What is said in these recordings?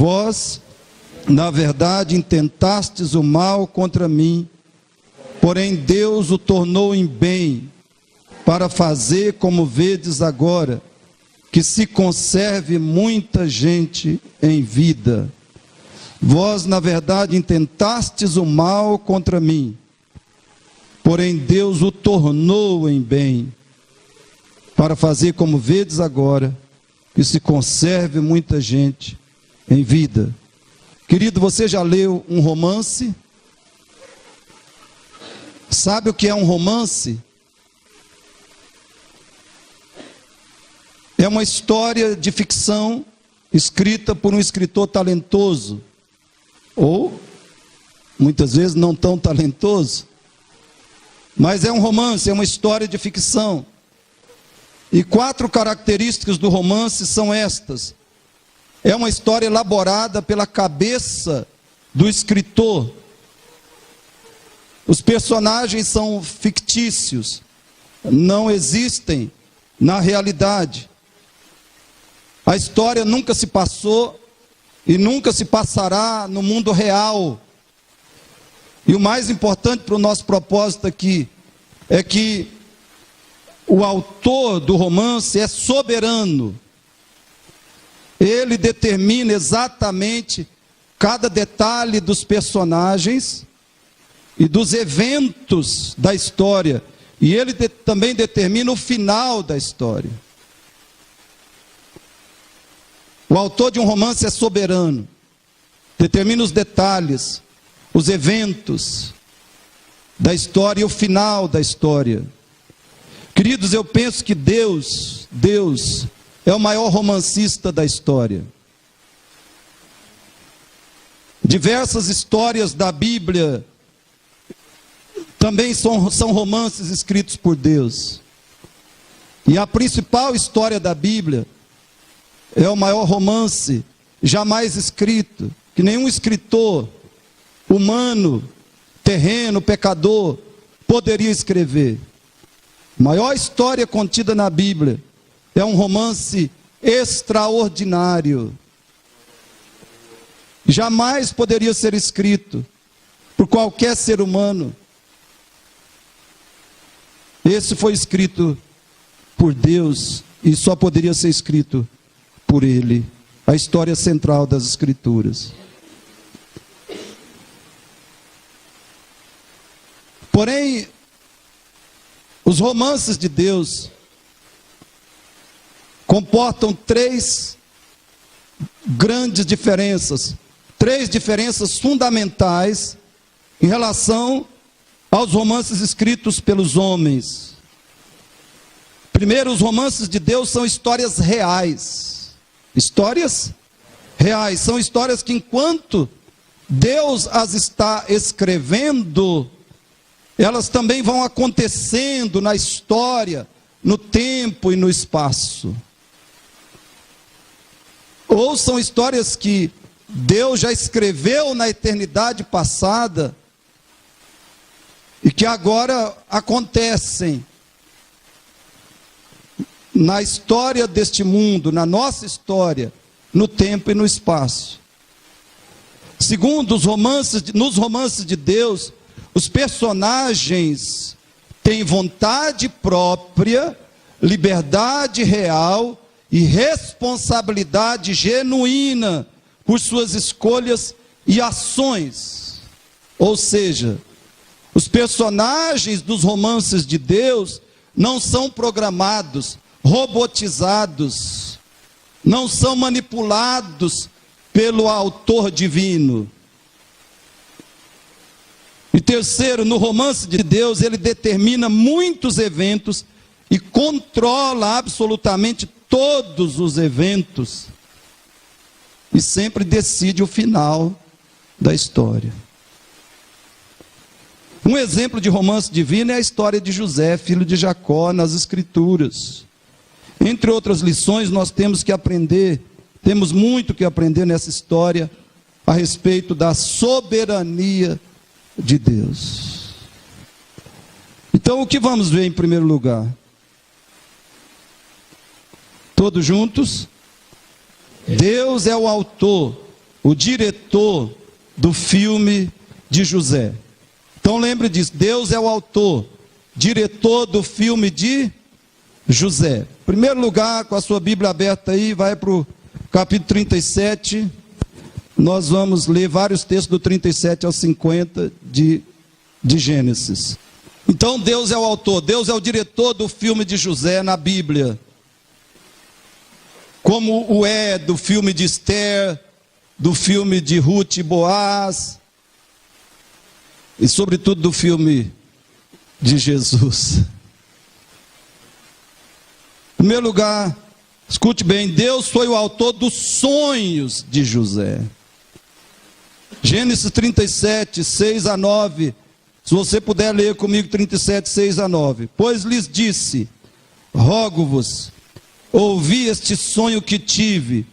Vós, na verdade, intentastes o mal contra mim, porém Deus o tornou em bem, para fazer como vedes agora, que se conserve muita gente em vida. Vós, na verdade, intentastes o mal contra mim, porém Deus o tornou em bem, para fazer como vedes agora, que se conserve muita gente em vida. Querido, você já leu um romance? Sabe o que é um romance? É uma história de ficção escrita por um escritor talentoso, ou muitas vezes não tão talentoso, mas é um romance, é uma história de ficção. E 4 características do romance são estas: é uma história elaborada pela cabeça do escritor. Os personagens são fictícios, não existem na realidade. A história nunca se passou e nunca se passará no mundo real. E o mais importante para o nosso propósito aqui é que o autor do romance é soberano. Ele determina exatamente cada detalhe dos personagens e dos eventos da história. E ele também determina o final da história. O autor de um romance é soberano. Determina os detalhes, os eventos da história e o final da história. Queridos, eu penso que Deus é o maior romancista da história. Diversas histórias da Bíblia também são romances escritos por Deus. E a principal história da Bíblia é o maior romance jamais escrito, que nenhum escritor humano, terreno, pecador, poderia escrever. A maior história contida na Bíblia é um romance extraordinário. Jamais poderia ser escrito por qualquer ser humano. Esse foi escrito por Deus e só poderia ser escrito por Ele. A história central das Escrituras. Porém, os romances de Deus comportam 3 grandes diferenças, 3 diferenças fundamentais em relação aos romances escritos pelos homens. Primeiro, os romances de Deus são histórias reais. Histórias reais, são histórias que enquanto Deus as está escrevendo, elas também vão acontecendo na história, no tempo e no espaço. Ou são histórias que Deus já escreveu na eternidade passada e que agora acontecem na história deste mundo, na nossa história, no tempo e no espaço. Segundo, nos romances de Deus, os personagens têm vontade própria, liberdade real e responsabilidade genuína por suas escolhas e ações. Ou seja, os personagens dos romances de Deus não são programados, robotizados, não são manipulados pelo autor divino. E terceiro, no romance de Deus, ele determina muitos eventos e controla absolutamente todos os eventos e sempre decide o final da história. Um exemplo de romance divino é a história de José, filho de Jacó, nas Escrituras. Entre outras lições, nós temos muito que aprender nessa história a respeito da soberania de Deus. Então, o que vamos ver em primeiro lugar? Todos juntos? Deus é o autor o diretor do filme de José. Então lembre disso, Deus é o autor, diretor do filme de José. Em primeiro lugar, com a sua Bíblia aberta aí, vai para o capítulo 37. Nós vamos ler vários textos do 37 ao 50 de Gênesis. Então Deus é o autor, Deus é o diretor do filme de José na Bíblia. Como o é do filme de Esther, do filme de Ruth e Boaz, e sobretudo do filme de Jesus. Em primeiro lugar, escute bem, Deus foi o autor dos sonhos de José. Gênesis 37, 6 a 9, se você puder ler comigo 37, 6 a 9. Pois lhes disse, rogo-vos, ouvi este sonho que tive,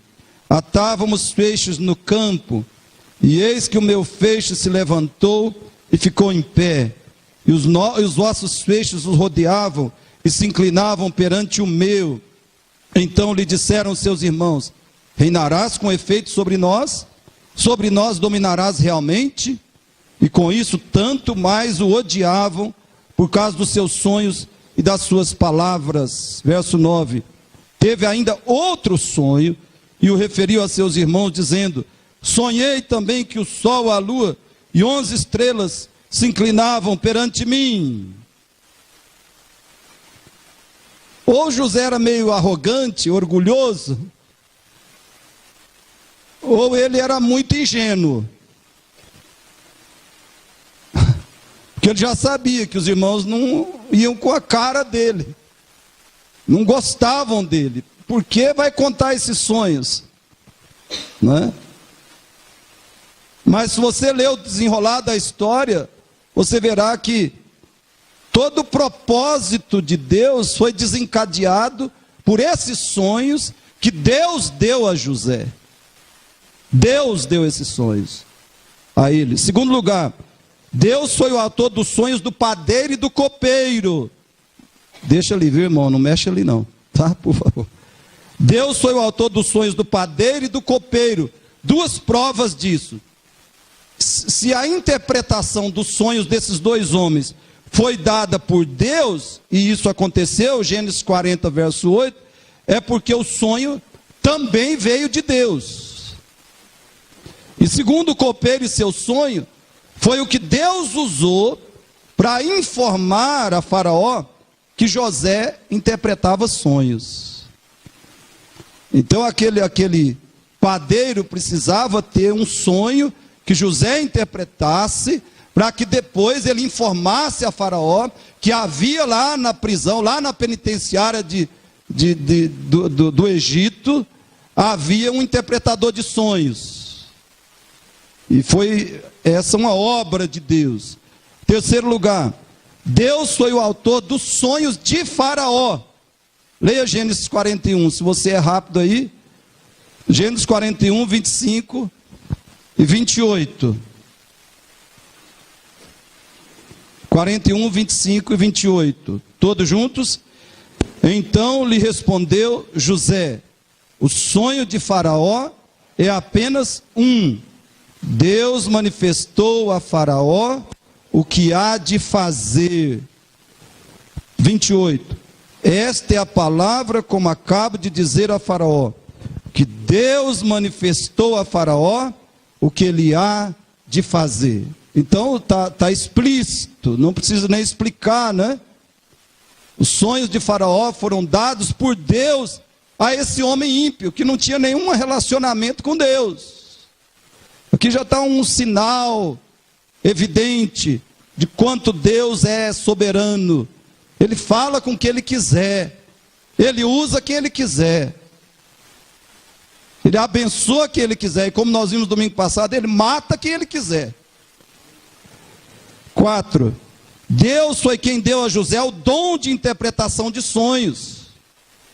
atávamos feixes no campo, e eis que o meu feixe se levantou e ficou em pé, e os vossos feixes os rodeavam e se inclinavam perante o meu. Então lhe disseram seus irmãos, reinarás com efeito sobre nós dominarás realmente? E com isso tanto mais o odiavam por causa dos seus sonhos e das suas palavras. Verso 9, teve ainda outro sonho e o referiu a seus irmãos dizendo, sonhei também que o sol, a lua e 11 estrelas se inclinavam perante mim. Ou José era meio arrogante, orgulhoso, ou ele era muito ingênuo. Porque ele já sabia que os irmãos não iam com a cara dele, não gostavam dele. Por que vai contar esses sonhos? Né? Mas se você ler o desenrolar da história, você verá que todo o propósito de Deus foi desencadeado por esses sonhos que Deus deu a José. Deus deu esses sonhos a ele. Segundo lugar, Deus foi o autor dos sonhos do padeiro e do copeiro. Deixa ali, viu, irmão? Não mexe ali não, tá? Por favor. Deus foi o autor dos sonhos do padeiro e do copeiro. Duas provas disso. Se a interpretação dos sonhos desses dois homens foi dada por Deus, e isso aconteceu, Gênesis 40, verso 8, é porque o sonho também veio de Deus. E segundo o copeiro e seu sonho, foi o que Deus usou para informar a Faraó que José interpretava sonhos. Então aquele padeiro precisava ter um sonho que José interpretasse, para que depois ele informasse a Faraó que havia lá na prisão, lá na penitenciária do Egito, havia um interpretador de sonhos. E foi essa uma obra de Deus. Terceiro lugar, Deus foi o autor dos sonhos de Faraó. Leia Gênesis 41, se você é rápido aí. Gênesis 41, 25 e 28. 41, 25 e 28. Todos juntos? Então lhe respondeu José, o sonho de Faraó é apenas um. Deus manifestou a Faraó o que há de fazer. 28. Esta é a palavra como acabo de dizer a Faraó, que Deus manifestou a Faraó o que ele há de fazer. Então está explícito, não precisa nem explicar, né? Os sonhos de Faraó foram dados por Deus a esse homem ímpio, que não tinha nenhum relacionamento com Deus. Aqui já está um sinal evidente de quanto Deus é soberano. Ele fala com quem ele quiser, ele usa quem ele quiser, ele abençoa quem ele quiser, e como nós vimos domingo passado, ele mata quem ele quiser. 4. Deus foi quem deu a José o dom de interpretação de sonhos.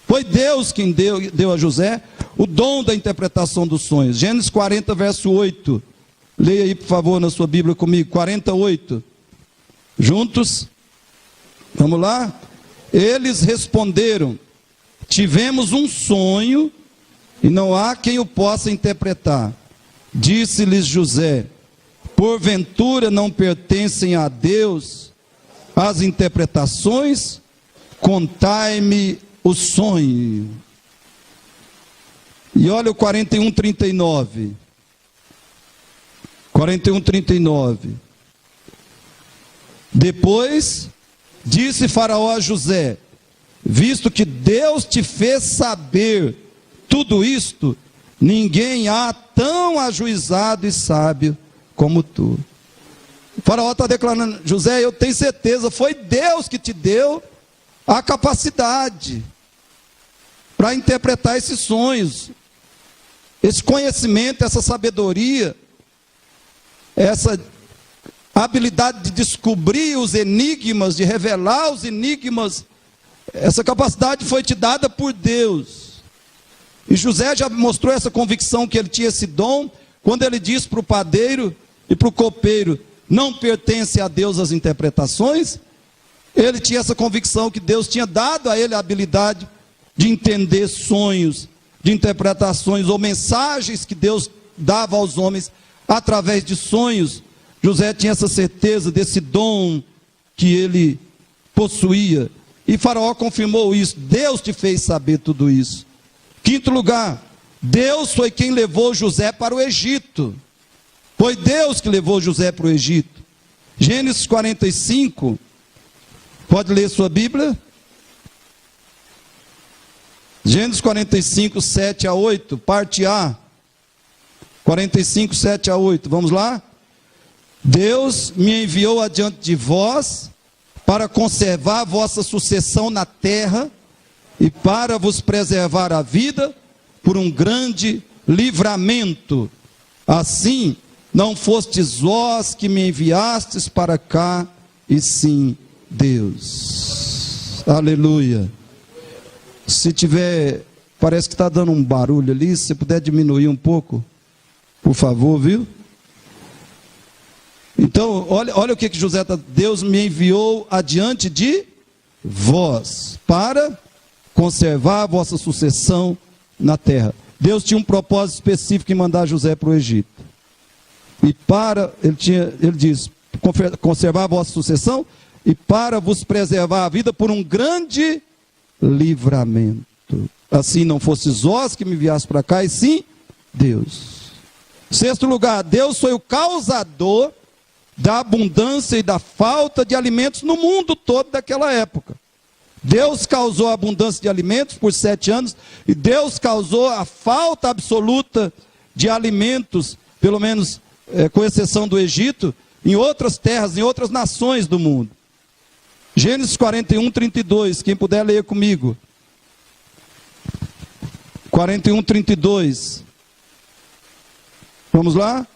Foi Deus quem deu a José o dom da interpretação dos sonhos. Gênesis 40, verso 8. Leia aí, por favor, na sua Bíblia comigo. 48. Juntos? Vamos lá? Eles responderam: tivemos um sonho e não há quem o possa interpretar. Disse-lhes José: porventura não pertencem a Deus as interpretações? Contai-me o sonho. E olha o 41:39. 41:39. Depois disse Faraó a José: visto que Deus te fez saber tudo isto, ninguém há tão ajuizado e sábio como tu. O Faraó está declarando: José, eu tenho certeza, foi Deus que te deu a capacidade para interpretar esses sonhos, esse conhecimento, essa sabedoria, essa habilidade de descobrir os enigmas, de revelar os enigmas. Essa capacidade foi te dada por Deus. E José já mostrou essa convicção que ele tinha esse dom, quando ele disse para o padeiro e para o copeiro: não pertence a Deus as interpretações. Ele tinha essa convicção que Deus tinha dado a ele a habilidade de entender sonhos, de interpretações ou mensagens que Deus dava aos homens através de sonhos. José tinha essa certeza desse dom que ele possuía. E Faraó confirmou isso: Deus te fez saber tudo isso. Quinto lugar, Deus foi quem levou José para o Egito. Foi Deus que levou José para o Egito. Gênesis 45, pode ler sua Bíblia? Gênesis 45, 7 a 8, parte A. 45, 7 a 8, vamos lá? Deus me enviou adiante de vós para conservar a vossa sucessão na terra e para vos preservar a vida por um grande livramento. Assim, não fostes vós que me enviastes para cá, e sim Deus. Aleluia. Se tiver, parece que está dando um barulho ali, se você puder diminuir um pouco, por favor, viu? Então, olha o que José está: Deus me enviou adiante de vós para conservar a vossa sucessão na terra. Deus tinha um propósito específico em mandar José para o Egito. E ele diz: conservar a vossa sucessão e para vos preservar a vida por um grande livramento. Assim não fostes vós que me enviaste para cá, e sim Deus. Sexto lugar, Deus foi o causador da abundância e da falta de alimentos no mundo todo daquela época. Deus causou a abundância de alimentos por 7 anos, e Deus causou a falta absoluta de alimentos, pelo menos com exceção do Egito, em outras terras, em outras nações do mundo. Gênesis 41, 32, quem puder ler comigo. 41, 32. Vamos lá?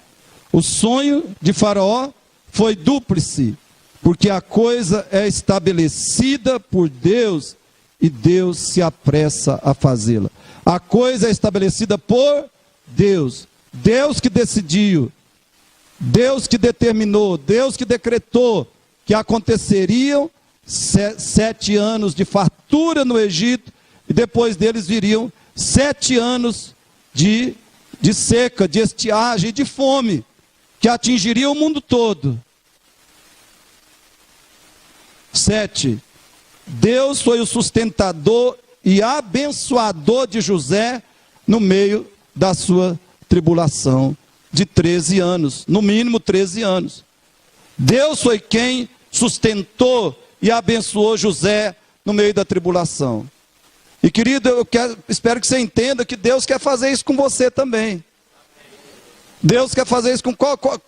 O sonho de Faraó foi dúplice, porque a coisa é estabelecida por Deus e Deus se apressa a fazê-la. A coisa é estabelecida por Deus. Deus que decidiu, Deus que determinou, Deus que decretou que aconteceriam 7 anos de fartura no Egito, e depois deles viriam 7 anos de seca, de estiagem, de fome, que atingiria o mundo todo. 7. Deus foi o sustentador e abençoador de José no meio da sua tribulação de 13 anos, no mínimo 13 anos. Deus foi quem sustentou e abençoou José no meio da tribulação. E querido, espero que você entenda que Deus quer fazer isso com você também. Deus quer fazer isso com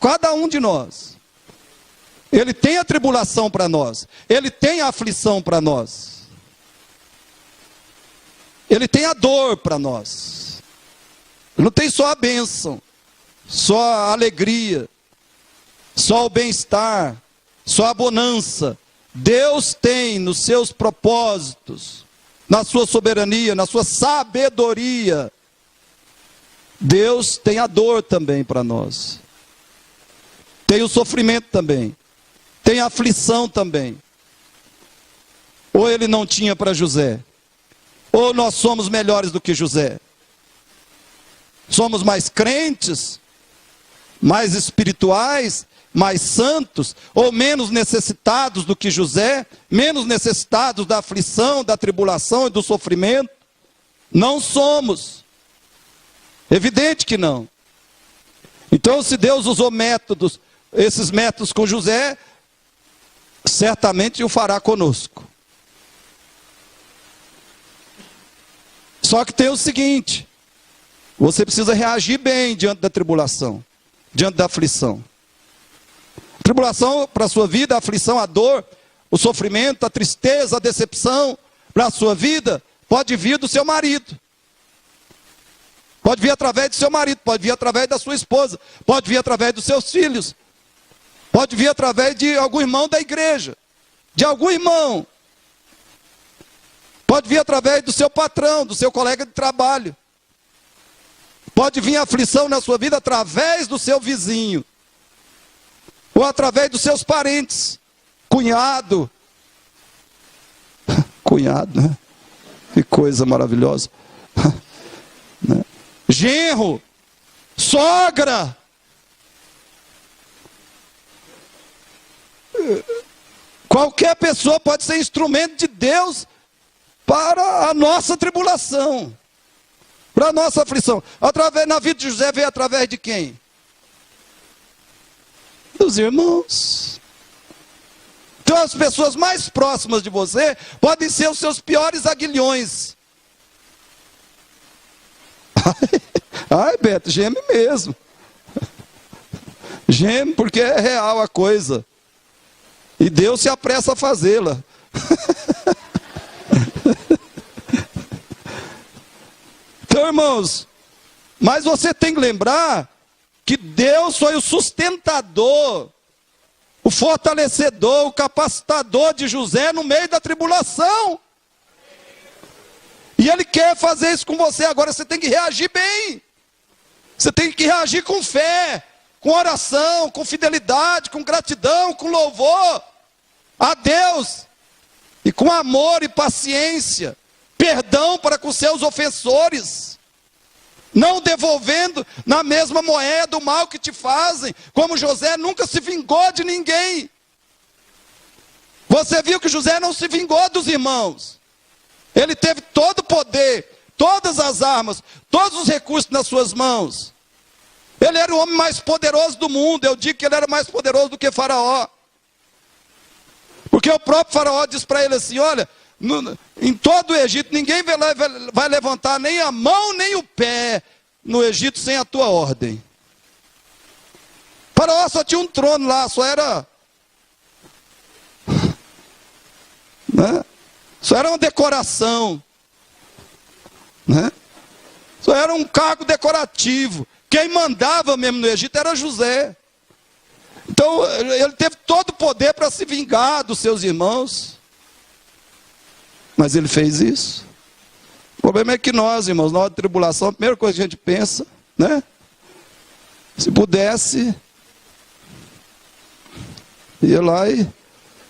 cada um de nós. Ele tem a tribulação para nós. Ele tem a aflição para nós. Ele tem a dor para nós. Ele não tem só a bênção, só a alegria, só o bem-estar, só a bonança. Deus tem nos seus propósitos, na sua soberania, na sua sabedoria, Deus tem a dor também para nós. Tem o sofrimento também. Tem a aflição também. Ou ele não tinha para José, ou nós somos melhores do que José. Somos mais crentes, mais espirituais, mais santos, ou menos necessitados do que José, menos necessitados da aflição, da tribulação e do sofrimento? Não somos. Evidente que não. Então, se Deus usou esses métodos com José, certamente o fará conosco. Só que tem o seguinte: você precisa reagir bem diante da tribulação, diante da aflição. A tribulação para a sua vida, a aflição, a dor, o sofrimento, a tristeza, a decepção para a sua vida, pode vir do seu marido. Pode vir através do seu marido, pode vir através da sua esposa, pode vir através dos seus filhos, pode vir através de algum irmão da igreja, de algum irmão. Pode vir através do seu patrão, do seu colega de trabalho. Pode vir aflição na sua vida através do seu vizinho, ou através dos seus parentes, cunhado. Cunhado, né? Que coisa maravilhosa. Genro, sogra. Qualquer pessoa pode ser instrumento de Deus para a nossa tribulação, para a nossa aflição. Na vida de José veio através de quem? Dos irmãos. Então as pessoas mais próximas de você podem ser os seus piores aguilhões. Ai, Beto, geme mesmo. Geme porque é real a coisa. E Deus se apressa a fazê-la. Então, irmãos, mas você tem que lembrar que Deus foi o sustentador, o fortalecedor, o capacitador de José no meio da tribulação. E Ele quer fazer isso com você. Agora você tem que reagir bem. Você tem que reagir com fé, com oração, com fidelidade, com gratidão, com louvor a Deus. E com amor e paciência. Perdão para com seus ofensores. Não devolvendo na mesma moeda o mal que te fazem. Como José nunca se vingou de ninguém. Você viu que José não se vingou dos irmãos. Ele teve todo o poder, todas as armas, todos os recursos nas suas mãos. Ele era o homem mais poderoso do mundo. Eu digo que ele era mais poderoso do que Faraó. Porque o próprio Faraó diz para ele assim: olha, em todo o Egito ninguém vai levantar nem a mão nem o pé no Egito sem a tua ordem. Faraó só tinha um trono lá, só era... né? Só era uma decoração, né? Só era um cargo decorativo. Quem mandava mesmo no Egito era José. Então ele teve todo o poder para se vingar dos seus irmãos. Mas ele fez isso. O problema é que nós, irmãos, na hora de tribulação, a primeira coisa que a gente pensa, né? Se pudesse, ia lá e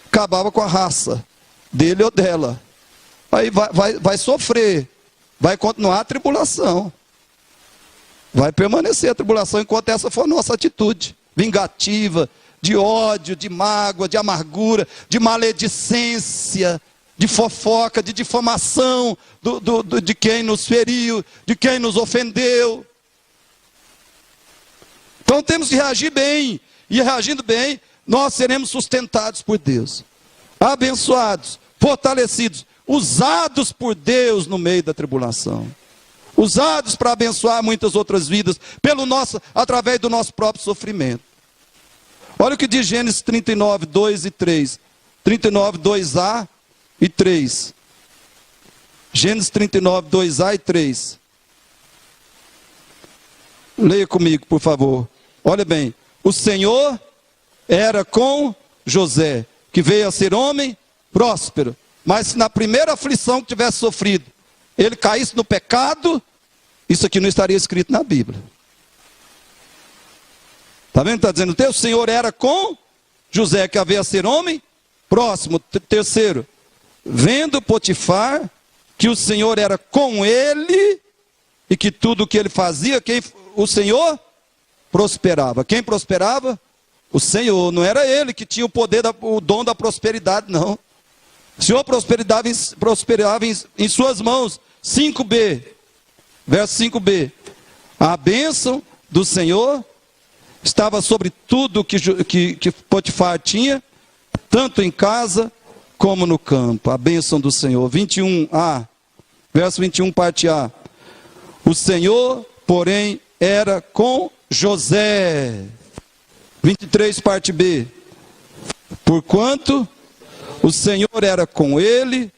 acabava com a raça dele ou dela. Aí vai sofrer, vai continuar a tribulação, vai permanecer a tribulação enquanto essa for a nossa atitude vingativa, de ódio, de mágoa, de amargura, de maledicência, de fofoca, de difamação de quem nos feriu, de quem nos ofendeu. Então temos que reagir bem, e reagindo bem, nós seremos sustentados por Deus, abençoados, fortalecidos, usados por Deus no meio da tribulação, usados para abençoar muitas outras vidas, através do nosso próprio sofrimento. Olha o que diz Gênesis 39, 2 e 3. 39, 2a e 3. Gênesis 39, 2a e 3. Leia comigo, por favor. Olha bem. O Senhor era com José, que veio a ser homem próspero. Mas se na primeira aflição que tivesse sofrido, ele caísse no pecado, isso aqui não estaria escrito na Bíblia. Está vendo? Está dizendo, o Senhor era com José, que veio a ser homem próximo. Terceiro, vendo Potifar que o Senhor era com ele, e que tudo o que ele fazia, o Senhor prosperava. Quem prosperava? O Senhor. Não era ele que tinha o poder, o dom da prosperidade, não. O Senhor prosperava em suas mãos. 5b, verso 5b. A bênção do Senhor estava sobre tudo que Potifar tinha, tanto em casa como no campo. A bênção do Senhor. 21a, verso 21, parte A. O Senhor, porém, era com José. 23, parte B. Porquanto o Senhor era com ele,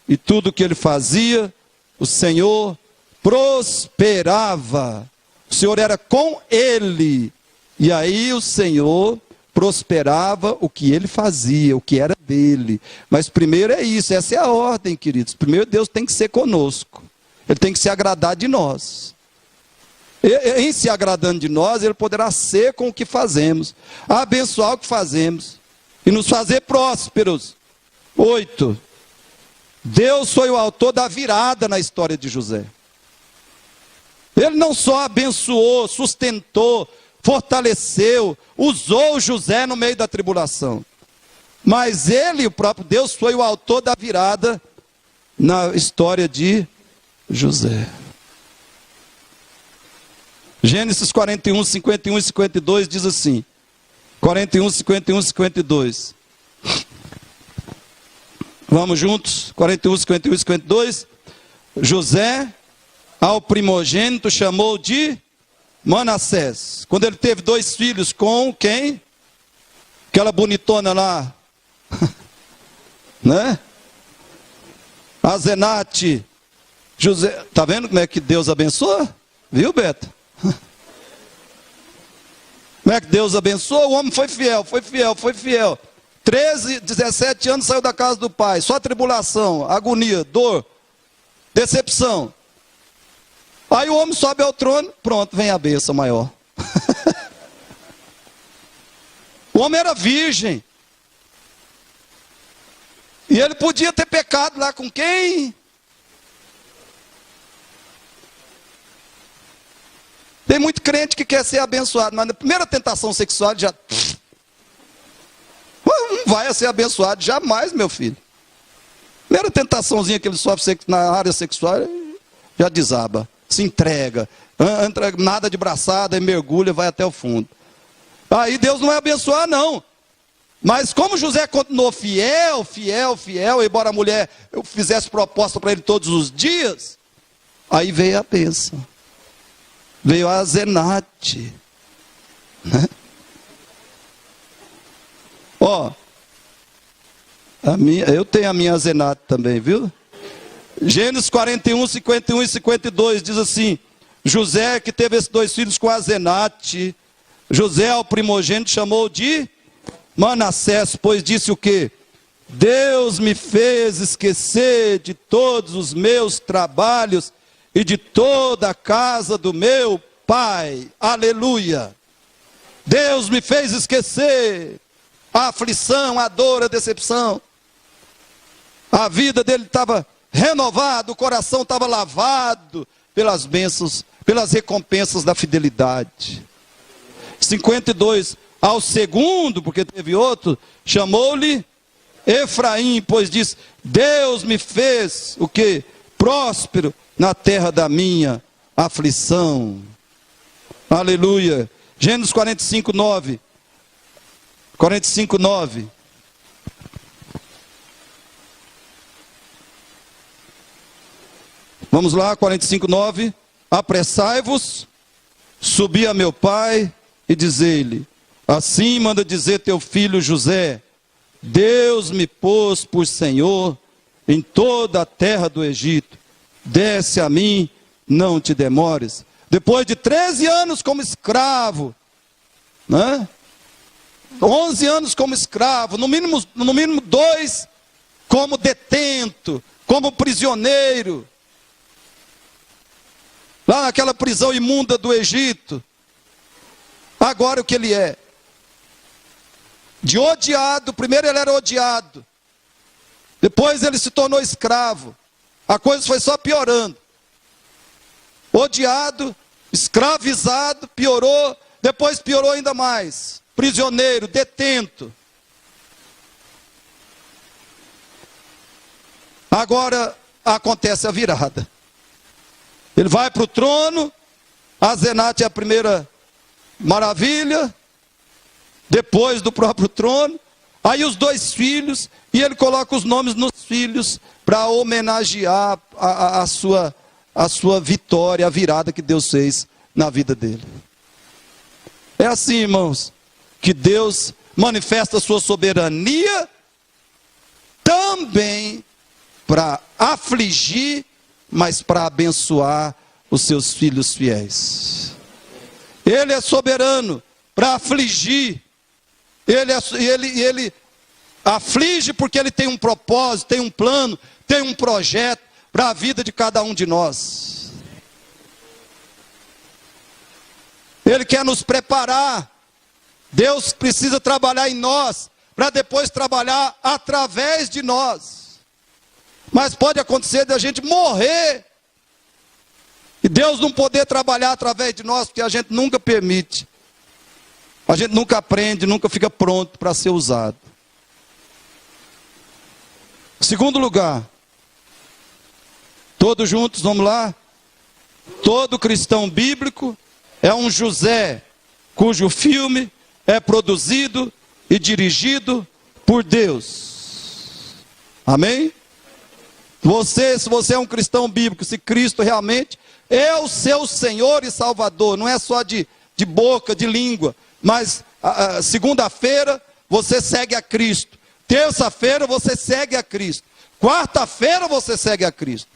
e tudo que ele fazia, o Senhor prosperava. O Senhor era com ele, e aí o Senhor prosperava o que ele fazia, o que era dele. Mas primeiro é isso, essa é a ordem, queridos. Primeiro Deus tem que ser conosco. Ele tem que se agradar de nós. Em se agradando de nós, ele poderá ser com o que fazemos, abençoar o que fazemos e nos fazer prósperos. 8. Deus foi o autor da virada na história de José. Ele não só abençoou, sustentou, fortaleceu, usou José no meio da tribulação, mas ele, o próprio Deus, foi o autor da virada na história de José. Gênesis 41, 51 e 52 diz assim. 41, 51 e 52. Vamos juntos? 41, 51 e 52. José, ao primogênito, chamou de Manassés. Quando ele teve 2 filhos com quem? Aquela bonitona lá. Né? Azenate. José. Está vendo como é que Deus abençoa? Viu, Beto? Como é que Deus abençoou? O homem foi fiel, foi fiel, foi fiel. 13, 17 anos saiu da casa do pai. Só tribulação, agonia, dor, decepção. Aí o homem sobe ao trono, pronto, vem a bênção maior. O homem era virgem. E ele podia ter pecado lá com quem? Tem muito crente que quer ser abençoado, mas na primeira tentação sexual já não vai ser abençoado, jamais, meu filho. Primeira tentaçãozinha que ele sofre na área sexual, já desaba, se entrega, entra nada de braçada, e mergulha, vai até o fundo. Aí Deus não vai abençoar, não. Mas como José continuou fiel, embora a mulher fizesse proposta para ele todos os dias, aí veio a bênção. Veio a Azenate, né? Ó, eu tenho a minha Azenate também, viu? Gênesis 41, 51 e 52 diz assim: José, que teve esses 2 filhos com Azenate, José, ao primogênito, chamou de Manassés, pois disse o quê? Deus me fez esquecer de todos os meus trabalhos e de toda a casa do meu pai. Aleluia. Deus me fez esquecer a aflição, a dor, a decepção. A vida dele estava renovada, o coração estava lavado pelas bênçãos, pelas recompensas da fidelidade. 52, ao segundo, porque teve outro, chamou-lhe Efraim, pois diz: Deus me fez o quê? Próspero na terra da minha aflição. Aleluia. Gênesis 45, 9. 45, 9. Vamos lá, 45, 9. Apressai-vos, subi a meu pai e dizei-lhe: assim manda dizer teu filho José: Deus me pôs por Senhor em toda a terra do Egito. Desce a mim, não te demores. Depois de 13 anos como escravo, né? 11 anos como escravo, no mínimo 2 como detento, como prisioneiro, lá naquela prisão imunda do Egito. Agora o que ele é? De odiado, primeiro ele era odiado, depois ele se tornou escravo. A coisa foi só piorando. Odiado, escravizado, piorou, depois piorou ainda mais. Prisioneiro, detento. Agora acontece a virada. Ele vai para o trono, Azenate é a primeira maravilha, depois do próprio trono, aí os dois filhos, e ele coloca os nomes nos filhos para homenagear a sua vitória, a virada que Deus fez na vida dele. É assim, irmãos, que Deus manifesta a sua soberania também para afligir, mas para abençoar os seus filhos fiéis. Ele é soberano para afligir. Ele aflige porque ele tem um propósito, tem um plano, tem um projeto para a vida de cada um de nós. Ele quer nos preparar. Deus precisa trabalhar em nós, para depois trabalhar através de nós. Mas pode acontecer de a gente morrer, e Deus não poder trabalhar através de nós, porque a gente nunca permite. A gente nunca aprende, nunca fica pronto para ser usado. Segundo lugar, todos juntos, vamos lá. Todo cristão bíblico é um José, cujo filme é produzido e dirigido por Deus. Amém? Se você é um cristão bíblico, se Cristo realmente é o seu Senhor e Salvador, não é só de boca, de língua, mas segunda-feira você segue a Cristo, terça-feira você segue a Cristo, quarta-feira você segue a Cristo.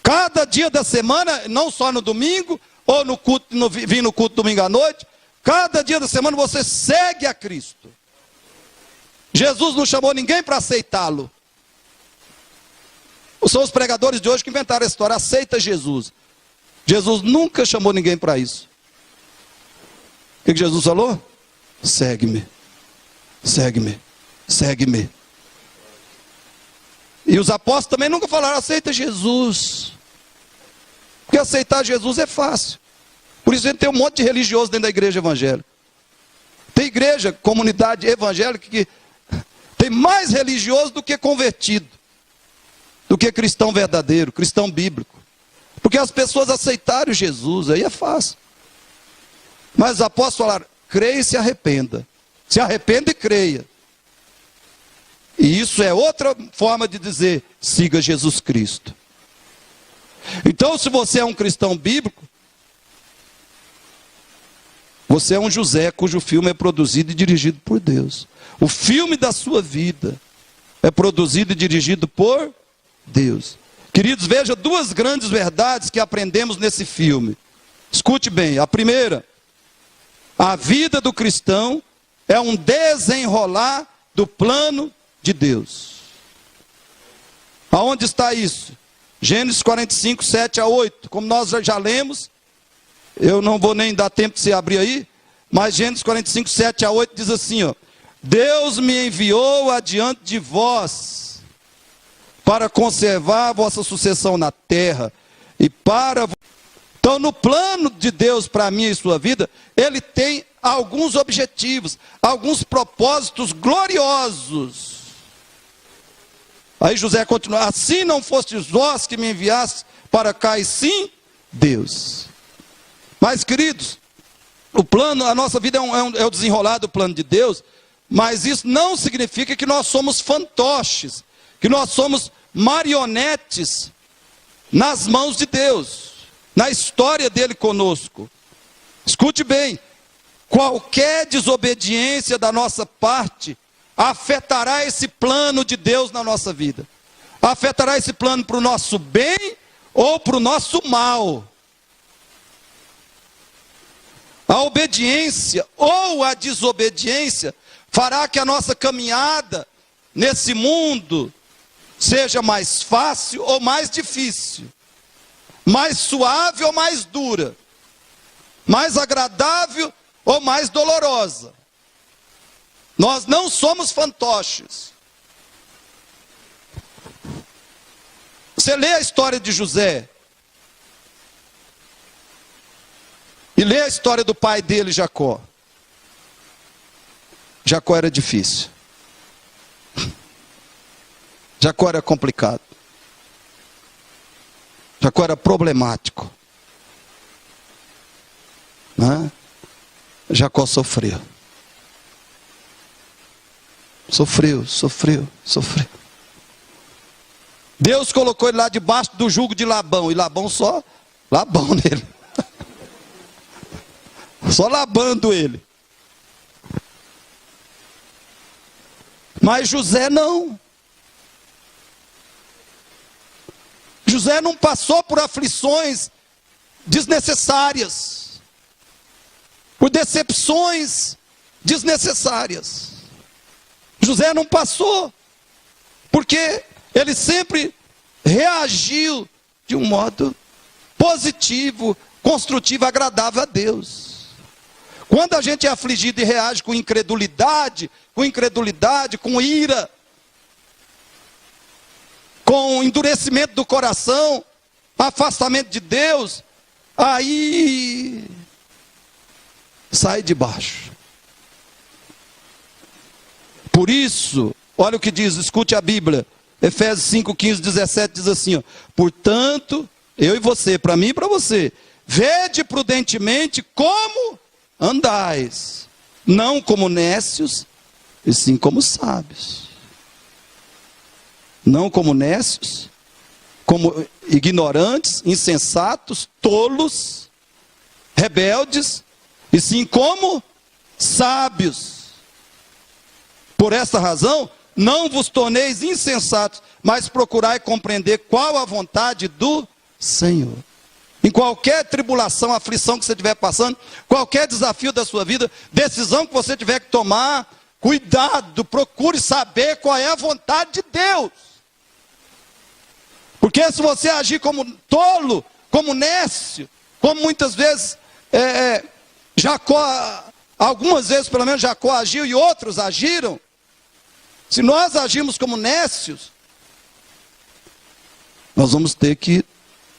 Cada dia da semana, não só no domingo, ou no culto, vir no culto domingo à noite, cada dia da semana você segue a Cristo. Jesus não chamou ninguém para aceitá-lo. São os pregadores de hoje que inventaram a história, aceita Jesus. Jesus nunca chamou ninguém para isso. O que Jesus falou? Segue-me, segue-me, segue-me. E os apóstolos também nunca falaram, aceita Jesus. Porque aceitar Jesus é fácil. Por isso a gente tem um monte de religioso dentro da igreja evangélica. Tem igreja, comunidade evangélica que tem mais religioso do que convertido, do que cristão verdadeiro, cristão bíblico. Porque as pessoas aceitaram Jesus, aí é fácil. Mas os apóstolos falaram, creia e se arrependa. Se arrependa e creia. E isso é outra forma de dizer, siga Jesus Cristo. Então, se você é um cristão bíblico, você é um José cujo filme é produzido e dirigido por Deus. O filme da sua vida é produzido e dirigido por Deus. Queridos, veja duas grandes verdades que aprendemos nesse filme. Escute bem. A primeira, a vida do cristão é um desenrolar do plano de Deus. Aonde está isso? Gênesis 45, 7 a 8. Como nós já lemos, eu não vou nem dar tempo de você abrir aí, mas Gênesis 45, 7 a 8 diz assim, ó: Deus me enviou adiante de vós para conservar a vossa sucessão na terra e para... Então, no plano de Deus para mim e sua vida, Ele tem alguns objetivos, alguns propósitos gloriosos. Aí José continua, assim não fostes vós que me enviaste para cá, e sim Deus. Mas, queridos, o plano, a nossa vida é o desenrolar do plano de Deus, mas isso não significa que nós somos fantoches, que nós somos marionetes nas mãos de Deus, na história dele conosco. Escute bem, qualquer desobediência da nossa parte afetará esse plano de Deus na nossa vida. Afetará esse plano para o nosso bem ou para o nosso mal. A obediência ou a desobediência fará que a nossa caminhada nesse mundo seja mais fácil ou mais difícil, mais suave ou mais dura, mais agradável ou mais dolorosa. Nós não somos fantoches. Você lê a história de José, e lê a história do pai dele, Jacó. Jacó era difícil. Jacó era complicado. Jacó era problemático. Né? Jacó sofreu. Sofreu. Deus colocou ele lá debaixo do jugo de Labão. E Labão só Labão nele. Só labando ele. Mas José não. José não passou por aflições desnecessárias, por decepções desnecessárias. José não passou, porque ele sempre reagiu de um modo positivo, construtivo, agradável a Deus. Quando a gente é afligido e reage com incredulidade, com ira, com endurecimento do coração, afastamento de Deus, aí sai de baixo. Por isso, olha o que diz, escute a Bíblia, Efésios 5, 15, 17 diz assim, ó, portanto, eu e você, para mim e para você, vede prudentemente como andais, não como nécios, e sim como sábios. Não como nécios, como ignorantes, insensatos, tolos, rebeldes, e sim como sábios. Por esta razão, não vos torneis insensatos, mas procurai compreender qual a vontade do Senhor. Em qualquer tribulação, aflição que você estiver passando, qualquer desafio da sua vida, decisão que você tiver que tomar, cuidado, procure saber qual é a vontade de Deus. Porque se você agir como tolo, como nécio, como muitas vezes Jacó, algumas vezes pelo menos Jacó agiu e outros agiram, se nós agirmos como nécios, nós vamos ter que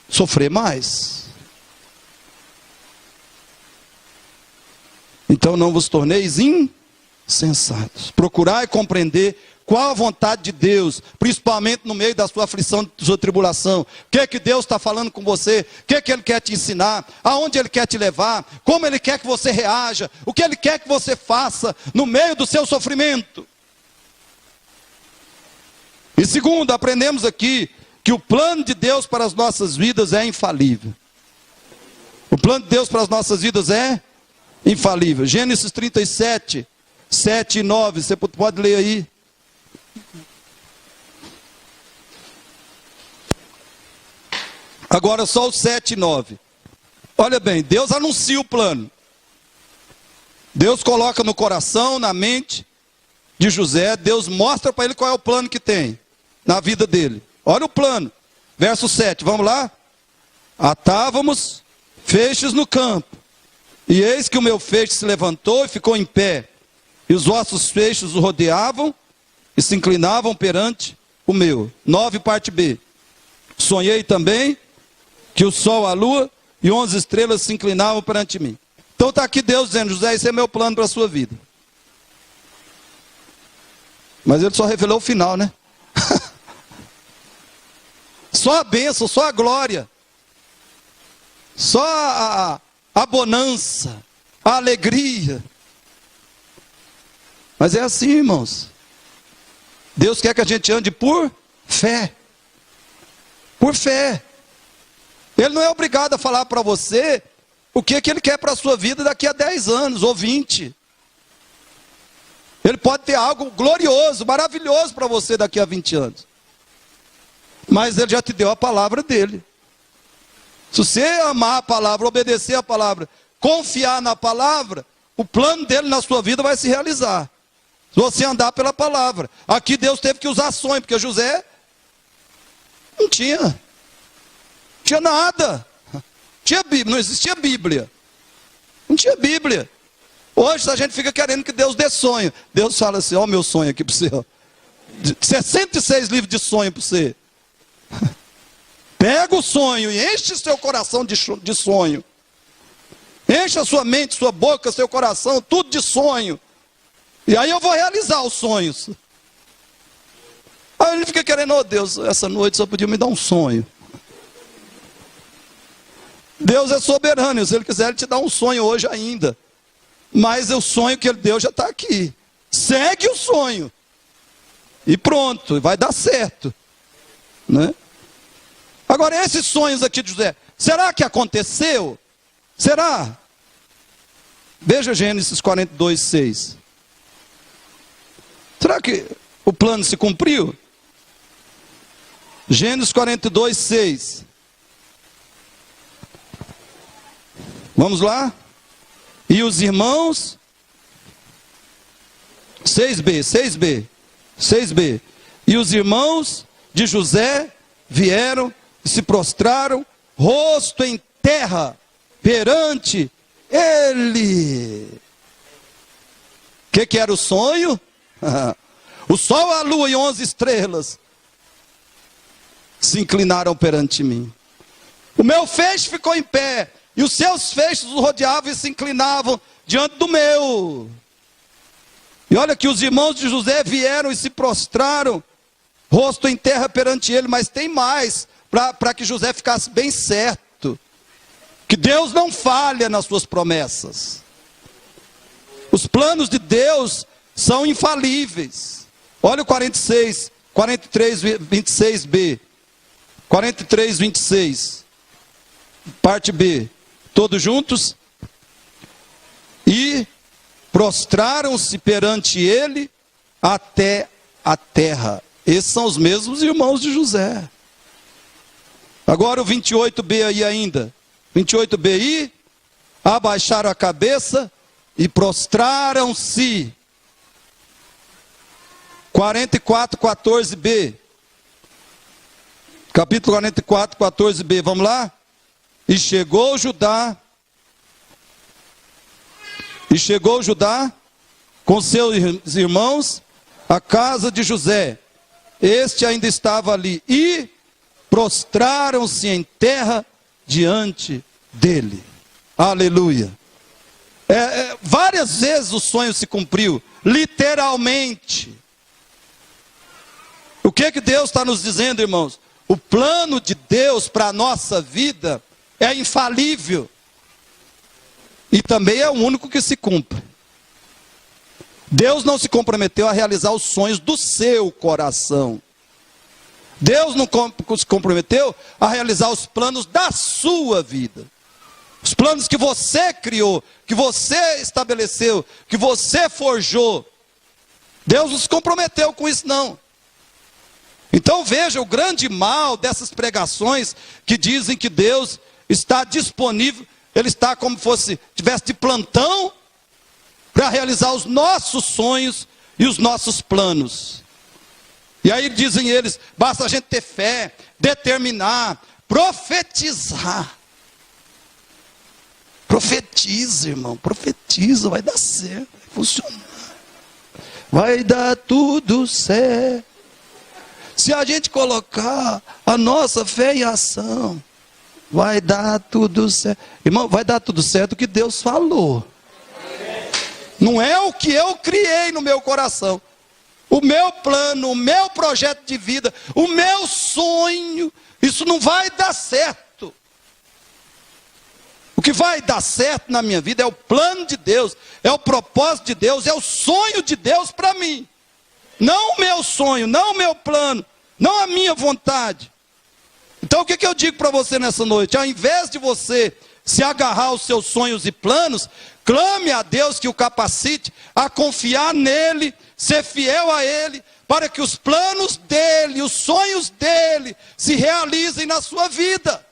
sofrer mais. Então não vos torneis insensatos. Procurai compreender qual a vontade de Deus, principalmente no meio da sua aflição, da sua tribulação. O que é que Deus está falando com você? O que é que Ele quer te ensinar? Aonde Ele quer te levar? Como Ele quer que você reaja? O que Ele quer que você faça no meio do seu sofrimento? E segundo, aprendemos aqui que o plano de Deus para as nossas vidas é infalível. O plano de Deus para as nossas vidas é infalível. Gênesis 37, 7 e 9, você pode ler aí. Agora só o 7 e 9. Olha bem, Deus anuncia o plano. Deus coloca no coração, na mente de José, Deus mostra para ele qual é o plano que tem na vida dele. Olha o plano, verso 7, vamos lá? Atávamos feixes no campo, e eis que o meu feixe se levantou e ficou em pé, e os vossos feixes o rodeavam, e se inclinavam perante o meu. 9, parte B. Sonhei também, que o sol, a lua, e 11 estrelas se inclinavam perante mim. Então está aqui Deus dizendo, José, esse é meu plano para a sua vida. Mas ele só revelou o final, né? Só a bênção, só a glória, só a bonança, a alegria. Mas é assim, irmãos. Deus quer que a gente ande por fé. Por fé. Ele não é obrigado a falar para você o que Ele quer para a sua vida daqui a 10 anos ou 20. Ele pode ter algo glorioso, maravilhoso para você daqui a 20 anos. Mas Ele já te deu a palavra dele. Se você amar a palavra, obedecer a palavra, confiar na palavra, o plano dele na sua vida vai se realizar. Se você andar pela palavra. Aqui Deus teve que usar sonho, porque José não tinha nada. Tinha Bíblia, não existia Bíblia. Não tinha Bíblia. Hoje a gente fica querendo que Deus dê sonho. Deus fala assim, ó o meu sonho aqui para você. Ó. 66 livros de sonho para você. Pega o sonho e enche seu coração de sonho. Encha a sua mente, sua boca, seu coração, tudo de sonho. E aí eu vou realizar os sonhos. Aí ele fica querendo, oh Deus, essa noite só podia me dar um sonho. Deus é soberano, se Ele quiser Ele te dá um sonho hoje ainda. Mas o sonho que Ele deu já está aqui. Segue o sonho. E pronto, vai dar certo. Né? Agora esses sonhos aqui de José, será que aconteceu? Será? Veja Gênesis 42, 6. Será que o plano se cumpriu? Gênesis 42, 6. Vamos lá? E os irmãos... 6b. E os irmãos de José vieram e se prostraram, rosto em terra, perante ele. O que era o sonho? O sol, a lua e 11 estrelas se inclinaram perante mim. O meu feixe ficou em pé, e os seus feixes o rodeavam e se inclinavam diante do meu. E olha que os irmãos de José vieram e se prostraram, rosto em terra perante ele. Mas tem mais, para que José ficasse bem certo, que Deus não falha nas suas promessas. Os planos de Deus são infalíveis. Olha o 43, 26b. 43, 26. Parte B. Todos juntos? E prostraram-se perante ele até a terra. Esses são os mesmos irmãos de José. Agora o 28b aí ainda. 28b. E abaixaram a cabeça e prostraram-se. 44, 14b. Capítulo 44, 14b. Vamos lá? E chegou Judá com seus irmãos à casa de José. Este ainda estava ali. E prostraram-se em terra diante dele. Aleluia. Várias vezes o sonho se cumpriu. Literalmente. O que Deus está nos dizendo, irmãos? O plano de Deus para a nossa vida é infalível. E também é o único que se cumpre. Deus não se comprometeu a realizar os sonhos do seu coração. Deus não se comprometeu a realizar os planos da sua vida. Os planos que você criou, que você estabeleceu, que você forjou. Deus não se comprometeu com isso não. Então veja o grande mal dessas pregações que dizem que Deus está disponível, Ele está como fosse, tivesse de plantão para realizar os nossos sonhos e os nossos planos. E aí dizem eles, basta a gente ter fé, determinar, profetizar. Profetiza, irmão, profetiza, vai dar certo, vai funcionar. Vai dar tudo certo. Se a gente colocar a nossa fé em ação, vai dar tudo certo. Irmão, vai dar tudo certo o que Deus falou. Não é o que eu criei no meu coração. O meu plano, o meu projeto de vida, o meu sonho, isso não vai dar certo. O que vai dar certo na minha vida é o plano de Deus, é o propósito de Deus, é o sonho de Deus para mim. Não o meu sonho, não o meu plano, não a minha vontade. Então o que eu digo para você nessa noite? Ao invés de você se agarrar aos seus sonhos e planos, clame a Deus que o capacite a confiar nele, ser fiel a ele, para que os planos dele, os sonhos dele se realizem na sua vida.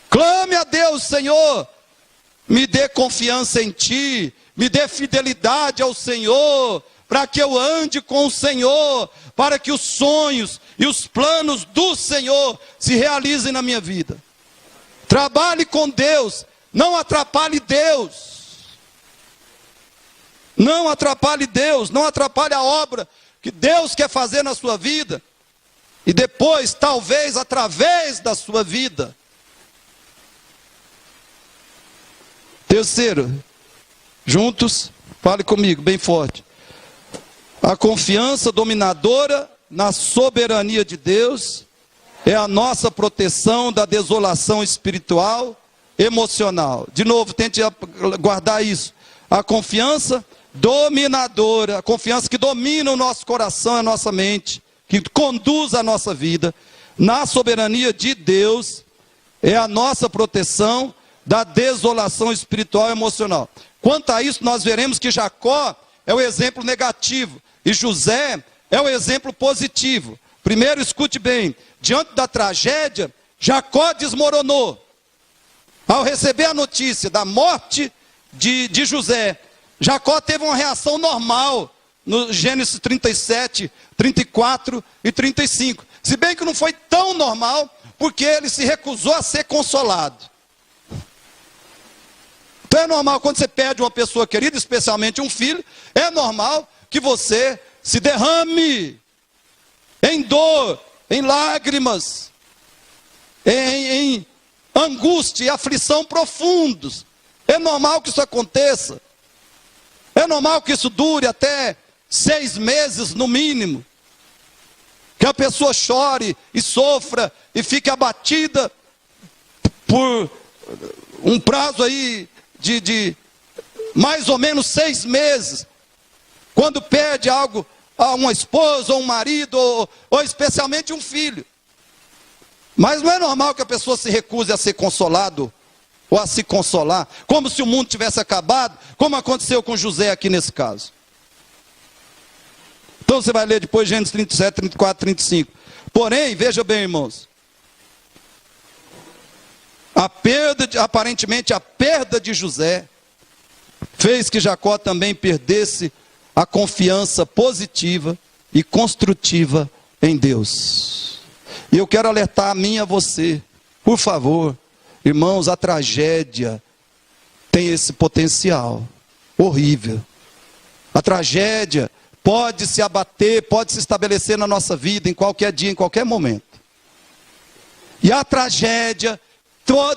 Clame a Deus, Senhor, me dê confiança em ti, me dê fidelidade ao Senhor, para que eu ande com o Senhor, para que os sonhos e os planos do Senhor se realizem na minha vida. Trabalhe com Deus, não atrapalhe Deus. Não atrapalhe Deus, não atrapalhe a obra que Deus quer fazer na sua vida. E depois, talvez, através da sua vida. Terceiro, juntos, fale comigo, bem forte. A confiança dominadora na soberania de Deus é a nossa proteção da desolação espiritual, emocional. De novo, tente guardar isso. A confiança dominadora, a confiança que domina o nosso coração, a nossa mente, que conduz a nossa vida, na soberania de Deus, é a nossa proteção da desolação espiritual e emocional. Quanto a isso, nós veremos que Jacó é o exemplo negativo e José é o exemplo positivo. Primeiro, escute bem, diante da tragédia, Jacó desmoronou. Ao receber a notícia da morte de José, Jacó teve uma reação normal, no Gênesis 37, 34 e 35. Se bem que não foi tão normal, porque ele se recusou a ser consolado. Então é normal, quando você perde uma pessoa querida, especialmente um filho, é normal que você se derrame em dor, em lágrimas, em angústia e aflição profundos. É normal que isso aconteça. É normal que isso dure até 6 meses no mínimo. Que a pessoa chore e sofra e fique abatida por um prazo aí de mais ou menos 6 meses. Quando perde algo a uma esposa ou um marido ou especialmente um filho. Mas não é normal que a pessoa se recuse a ser consolado ou a se consolar, como se o mundo tivesse acabado, como aconteceu com José aqui nesse caso. Então você vai ler depois Gênesis 37, 34, 35. Porém, veja bem, irmãos, aparentemente a perda de José fez que Jacó também perdesse a confiança positiva e construtiva em Deus. E eu quero alertar a mim e a você, por favor, irmãos, a tragédia tem esse potencial horrível. A tragédia pode se abater, pode se estabelecer na nossa vida em qualquer dia, em qualquer momento. E a tragédia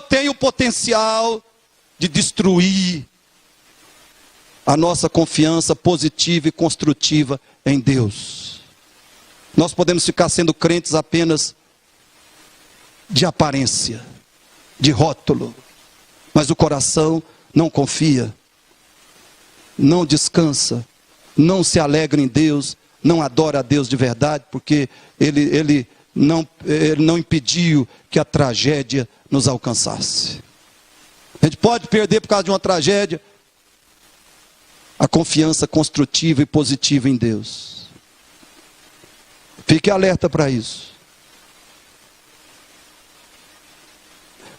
tem o potencial de destruir a nossa confiança positiva e construtiva em Deus. Nós podemos ficar sendo crentes apenas de aparência, de rótulo, mas o coração não confia, não descansa, não se alegra em Deus, não adora a Deus de verdade, porque ele não impediu que a tragédia nos alcançasse. A gente pode perder por causa de uma tragédia a confiança construtiva e positiva em Deus. Fique alerta para isso.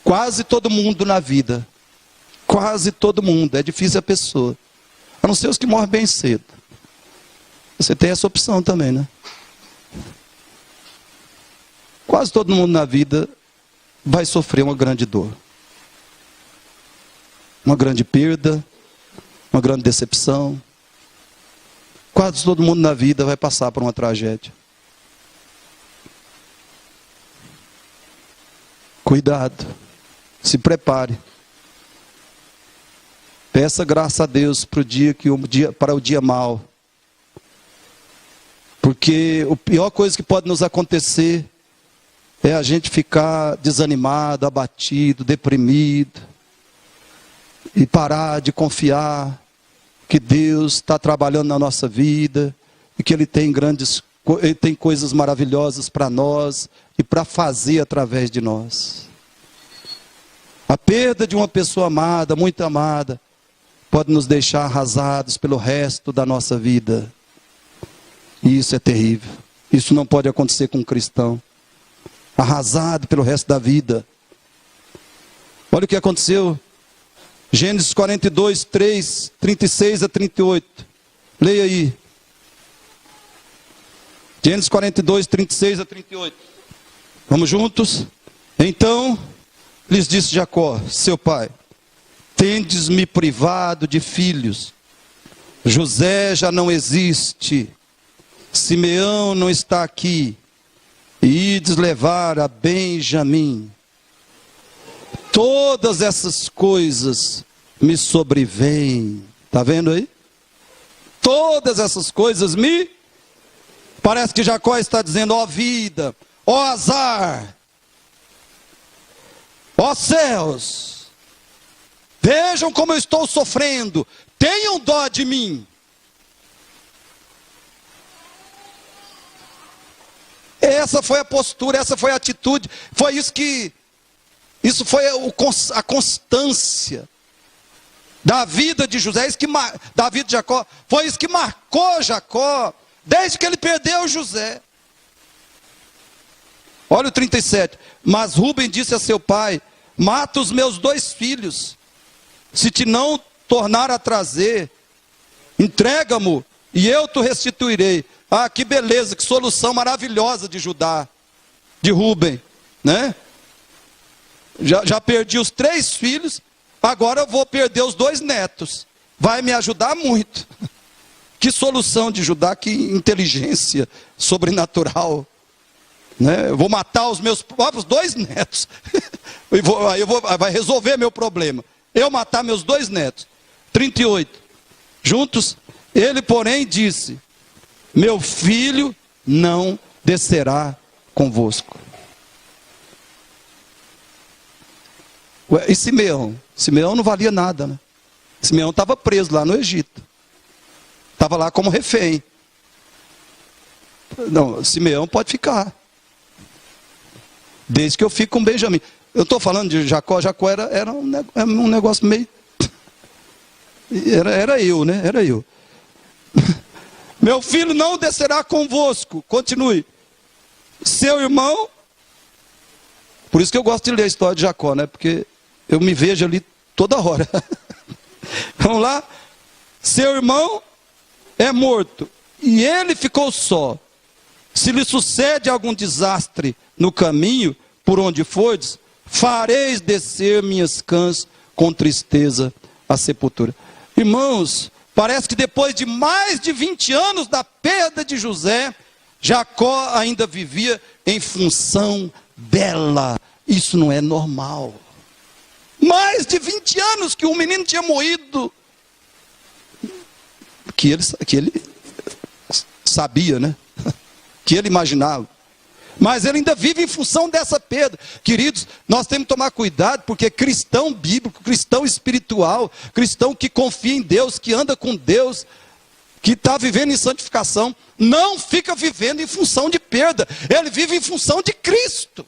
Quase todo mundo na vida, quase todo mundo, é difícil a pessoa, a não ser os que morrem bem cedo. Você tem essa opção também, né? Quase todo mundo na vida vai sofrer uma grande dor, uma grande perda, uma grande decepção. Quase todo mundo na vida vai passar por uma tragédia. Cuidado, se prepare. Peça graça a Deus para o dia mau. Porque a pior coisa que pode nos acontecer é a gente ficar desanimado, abatido, deprimido. E parar de confiar que Deus está trabalhando na nossa vida. E que Ele tem coisas maravilhosas para nós e para fazer através de nós. A perda de uma pessoa amada, muito amada, pode nos deixar arrasados pelo resto da nossa vida. E isso é terrível. Isso não pode acontecer com um cristão. Arrasado pelo resto da vida. Olha o que aconteceu. Gênesis 42, 3, 36 a 38. Leia aí. Gênesis 42, 36 a 38. Vamos juntos? Então lhes disse Jacó, seu pai: tendes-me privado de filhos. José já não existe. Simeão não está aqui. E ides levar a Benjamim. Todas essas coisas me sobrevêm. Está vendo aí? Todas essas coisas me... Parece que Jacó está dizendo, ó vida, ó azar, ó céus, vejam como eu estou sofrendo, tenham dó de mim. Essa foi a postura, essa foi a atitude, foi isso que... Isso foi a constância da vida de José, da vida de Jacó. Foi isso que marcou Jacó, desde que ele perdeu José. Olha o 37. Mas Rúben disse a seu pai, mata os meus 2 filhos, se te não tornar a trazer, entrega-mo, e eu te restituirei. Ah, que beleza, que solução maravilhosa de Judá, de Rúben, né? Já perdi os 3 filhos, agora eu vou perder os 2 netos. Vai me ajudar muito. Que solução de Judá, que inteligência sobrenatural. Né? Eu vou matar os meus próprios 2 netos. Vai resolver meu problema. Eu matar meus 2 netos. 38. Juntos, ele porém disse, meu filho não descerá convosco. E Simeão? Simeão não valia nada, né? Simeão estava preso lá no Egito. Estava lá como refém. Não, Simeão pode ficar. Desde que eu fique com Benjamim. Eu estou falando de Jacó. Jacó era um negócio meio... Era eu, né? Era eu. Meu filho não descerá convosco. Continue. Seu irmão... Por isso que eu gosto de ler a história de Jacó, né? Porque... eu me vejo ali toda hora. Vamos lá. Seu irmão é morto, e ele ficou só. Se lhe sucede algum desastre no caminho, por onde fordes, fareis descer minhas cãs com tristeza à sepultura. Irmãos, parece que depois de mais de 20 anos da perda de José, Jacó ainda vivia em função dela. Isso não é normal. Mais de 20 anos que um menino tinha morrido. Que ele sabia, né? Que ele imaginava. Mas ele ainda vive em função dessa perda. Queridos, nós temos que tomar cuidado, porque cristão bíblico, cristão espiritual, cristão que confia em Deus, que anda com Deus, que está vivendo em santificação, não fica vivendo em função de perda. Ele vive em função de Cristo.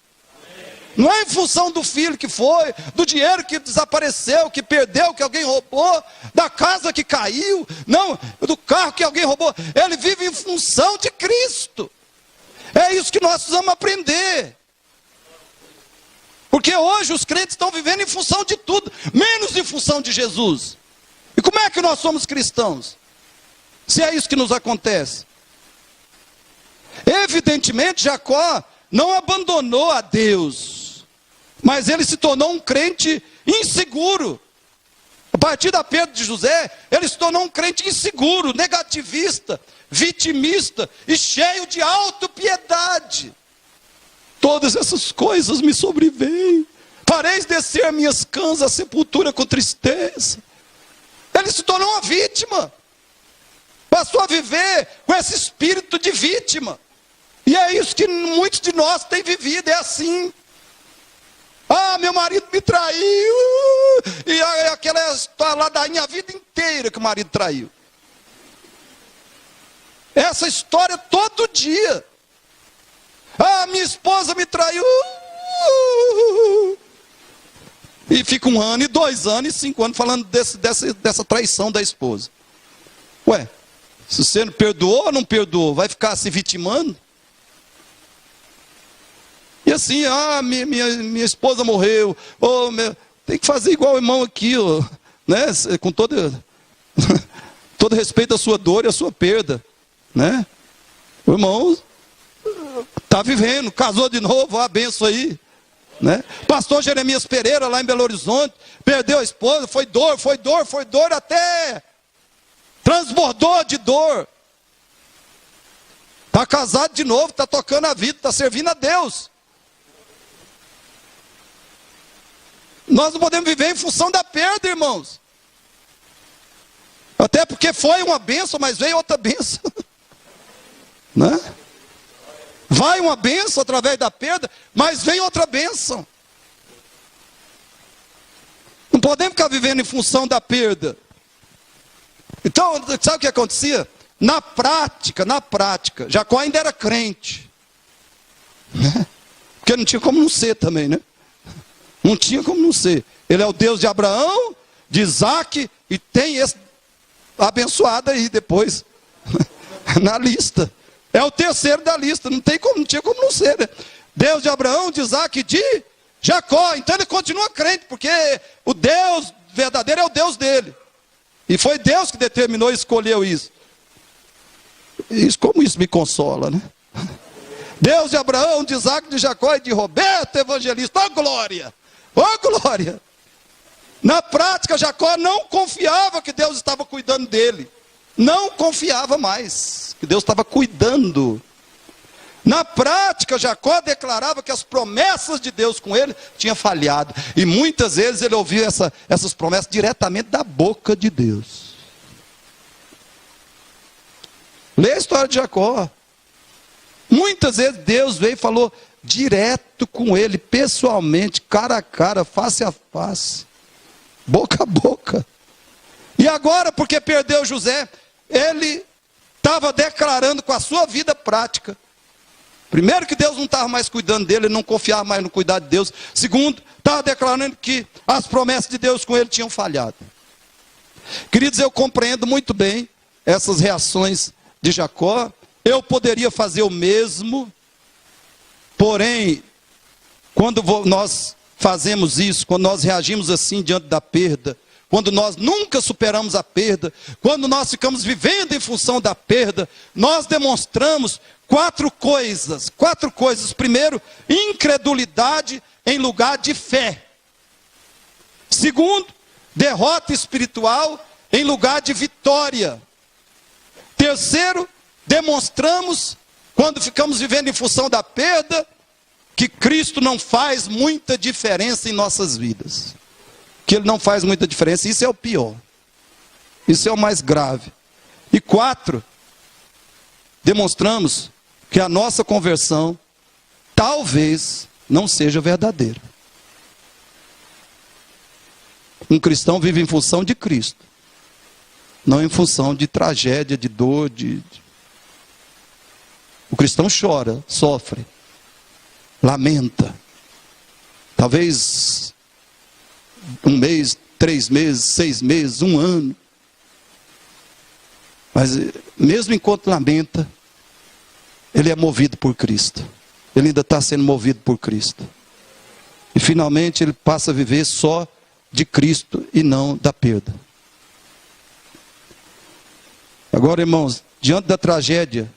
Não é em função do filho que foi, do dinheiro que desapareceu, que perdeu, que alguém roubou, da casa que caiu, não, do carro que alguém roubou. Ele vive em função de Cristo. É isso que nós precisamos aprender. Porque hoje os crentes estão vivendo em função de tudo, menos em função de Jesus. E como é que nós somos cristãos? Se é isso que nos acontece. Evidentemente, Jacó não abandonou a Deus, mas ele se tornou um crente inseguro. A partir da perda de José, ele se tornou um crente inseguro, negativista, vitimista e cheio de autopiedade. Todas essas coisas me sobrevêm. Fareis descer minhas cãs à sepultura com tristeza. Ele se tornou uma vítima. Passou a viver com esse espírito de vítima. E é isso que muitos de nós têm vivido, é assim. Ah, meu marido me traiu. E aquela história ladainha a vida inteira que o marido traiu. Essa história todo dia. Ah, minha esposa me traiu. E fica 1 ano, e 2 anos, e 5 anos falando dessa traição da esposa. Ué, se você não perdoou ou não perdoou, vai ficar se vitimando? E assim, minha esposa morreu. Tem que fazer igual o irmão aqui, né? Com todo respeito à sua dor e à sua perda, né? O irmão está vivendo, casou de novo, a benção aí, né? Pastor Jeremias Pereira, lá em Belo Horizonte, perdeu a esposa, foi dor, até transbordou de dor. Está casado de novo, está tocando a vida, está servindo a Deus. Nós não podemos viver em função da perda, irmãos. Até porque foi uma bênção, mas veio outra bênção. Né? Vai uma bênção através da perda, mas vem outra bênção. Não podemos ficar vivendo em função da perda. Então, sabe o que acontecia? Na prática, Jacó ainda era crente. Né? Porque não tinha como não ser também, né? Não tinha como não ser. Ele é o Deus de Abraão, de Isaac, e tem esse abençoado aí depois, na lista. É o terceiro da lista, não tinha como não ser, né? Deus de Abraão, de Isaac e de Jacó. Então ele continua crente, porque o Deus verdadeiro é o Deus dele. E foi Deus que determinou e escolheu isso. Como isso me consola, né? Deus de Abraão, de Isaac, de Jacó e de Roberto, evangelista. Ó glória! Ó glória! Na prática, Jacó não confiava que Deus estava cuidando dele. Não confiava mais que Deus estava cuidando. Na prática, Jacó declarava que as promessas de Deus com ele tinham falhado. E muitas vezes ele ouvia essas promessas diretamente da boca de Deus. Lê a história de Jacó. Muitas vezes Deus veio e falou direto com ele, pessoalmente, cara a cara, face a face, boca a boca. E agora, porque perdeu José, ele estava declarando com a sua vida prática. Primeiro, que Deus não estava mais cuidando dele, ele não confiava mais no cuidado de Deus. Segundo, estava declarando que as promessas de Deus com ele tinham falhado. Queridos, eu compreendo muito bem essas reações de Jacó. Eu poderia fazer o mesmo, porém, quando nós fazemos isso, quando nós reagimos assim diante da perda, quando nós nunca superamos a perda, quando nós ficamos vivendo em função da perda, nós demonstramos quatro coisas. Primeiro, incredulidade em lugar de fé. Segundo, derrota espiritual em lugar de vitória. Terceiro, demonstramos, quando ficamos vivendo em função da perda, que Cristo não faz muita diferença em nossas vidas. Que Ele não faz muita diferença. Isso é o pior. Isso é o mais grave. E 4, demonstramos que a nossa conversão talvez não seja verdadeira. Um cristão vive em função de Cristo, não em função de tragédia, de dor, O cristão chora, sofre, lamenta. Talvez 1 mês, 3 meses, 6 meses, 1 ano. Mas mesmo enquanto lamenta, ele é movido por Cristo. Ele ainda está sendo movido por Cristo. E finalmente ele passa a viver só de Cristo e não da perda. Agora, irmãos, diante da tragédia,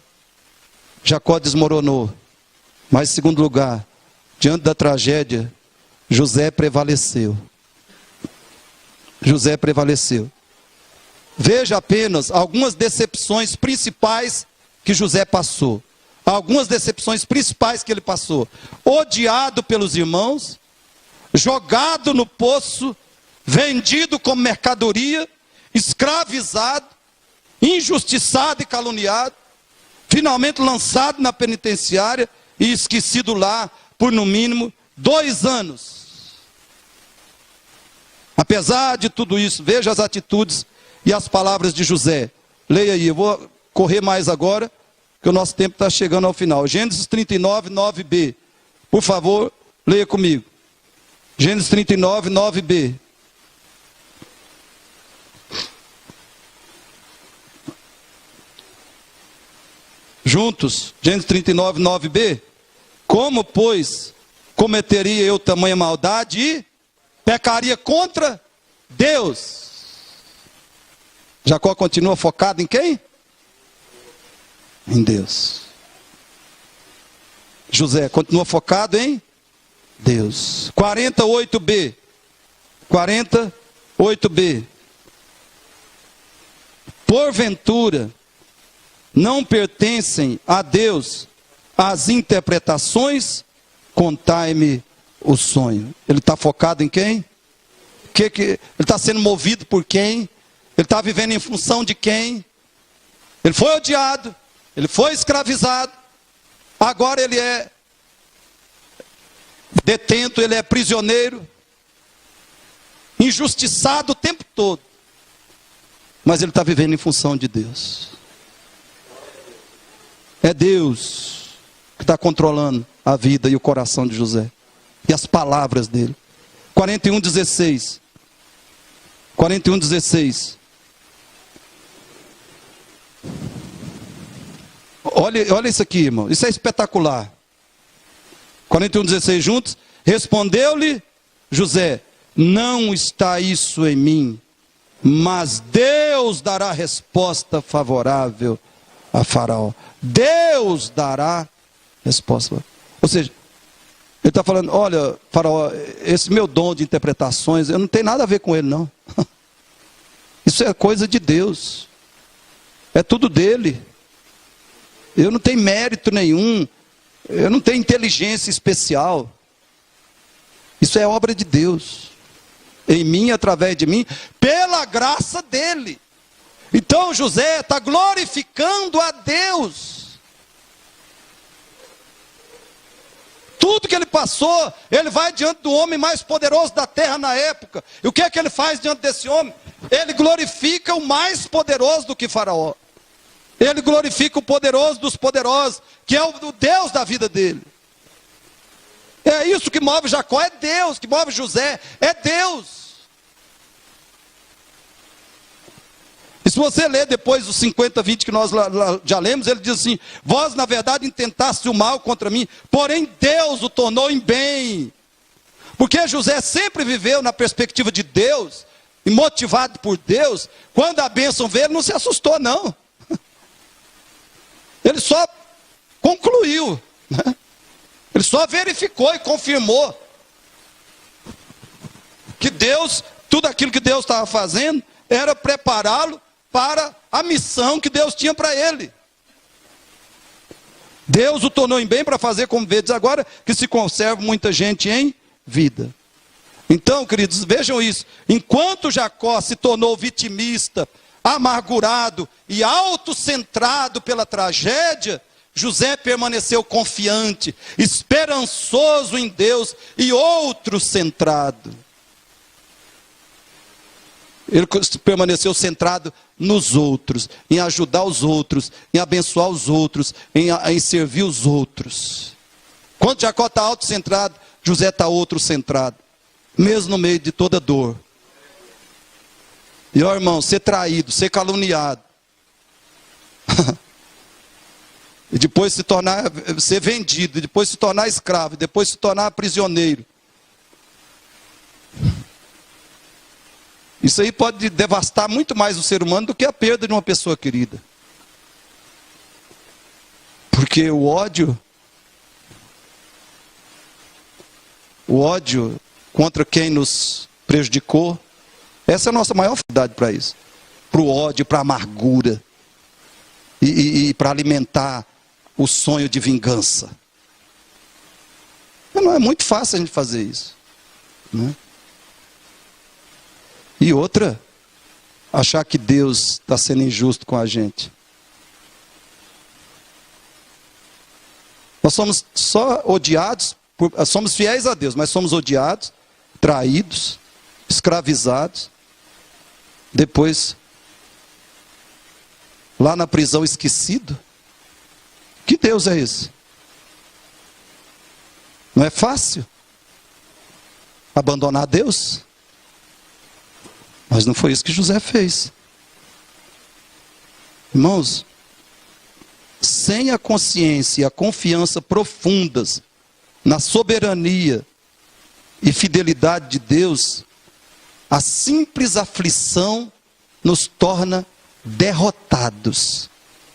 Jacó desmoronou. Mas, em segundo lugar, diante da tragédia, José prevaleceu. José prevaleceu. Veja apenas algumas decepções principais que José passou. Algumas decepções principais que ele passou. Odiado pelos irmãos, jogado no poço, vendido como mercadoria, escravizado, injustiçado e caluniado, finalmente lançado na penitenciária e esquecido lá por no mínimo 2 anos. Apesar de tudo isso, veja as atitudes e as palavras de José. Leia aí, eu vou correr mais agora, que o nosso tempo está chegando ao final. Gênesis 39, 9b. Por favor, leia comigo. Gênesis 39, 9b. Juntos, Gênesis 39, 9b. Como, pois, cometeria eu tamanha maldade e pecaria contra Deus? Jacó continua focado em quem? Em Deus. José continua focado em Deus. 48b. 48b. Porventura, não pertencem a Deus as interpretações? Contai-me o sonho. Ele está focado em quem? Ele está sendo movido por quem? Ele está vivendo em função de quem? Ele foi odiado, ele foi escravizado, agora ele é detento, ele é prisioneiro, injustiçado o tempo todo. Mas ele está vivendo em função de Deus. É Deus que está controlando a vida e o coração de José. E as palavras dele. 41:16. 41:16. Olha isso aqui, irmão. Isso é espetacular. 41:16 juntos. Respondeu-lhe José: não está isso em mim, mas Deus dará resposta favorável a Faraó. Deus dará resposta. Ou seja, ele está falando: olha, Faraó, esse meu dom de interpretações, eu não tenho nada a ver com ele, não. Isso é coisa de Deus. É tudo dele. Eu não tenho mérito nenhum. Eu não tenho inteligência especial. Isso é obra de Deus. Em mim, através de mim, pela graça dele. Então José está glorificando a Deus. Tudo que ele passou, ele vai diante do homem mais poderoso da terra na época. E o que é que ele faz diante desse homem? Ele glorifica o mais poderoso do que Faraó. Ele glorifica o poderoso dos poderosos, que é o Deus da vida dele. É isso que move Jacó, é Deus. Que move José, é Deus. E se você ler depois os 50:20 que nós já lemos, ele diz assim: vós na verdade intentaste o mal contra mim, porém Deus o tornou em bem. Porque José sempre viveu na perspectiva de Deus, e motivado por Deus. Quando a bênção veio, ele não se assustou não. Ele só concluiu, né? Ele só verificou e confirmou que Deus, tudo aquilo que Deus estava fazendo, era prepará-lo para a missão que Deus tinha para ele. Deus o tornou em bem para fazer como vedes agora, que se conserva muita gente em vida. Então, queridos, vejam isso. Enquanto Jacó se tornou vitimista, amargurado e autocentrado pela tragédia, José permaneceu confiante, esperançoso em Deus e outro centrado. Ele permaneceu centrado nos outros, em ajudar os outros, em abençoar os outros, em servir os outros. Quando Jacó está autocentrado, José está outro centrado, mesmo no meio de toda dor. E ó, irmão, ser traído, ser caluniado, e depois ser vendido, e depois se tornar escravo, e depois se tornar prisioneiro. Isso aí pode devastar muito mais o ser humano do que a perda de uma pessoa querida. Porque o ódio contra quem nos prejudicou, essa é a nossa maior dificuldade para isso. Para o ódio, para a amargura. E para alimentar o sonho de vingança. Não é muito fácil a gente fazer isso, né? E outra, achar que Deus está sendo injusto com a gente. Nós somos só odiados, somos fiéis a Deus, mas somos odiados, traídos, escravizados. Depois, lá na prisão, esquecido. Que Deus é esse? Não é fácil abandonar Deus. Mas não foi isso que José fez. Irmãos, sem a consciência e a confiança profundas na soberania e fidelidade de Deus, a simples aflição nos torna derrotados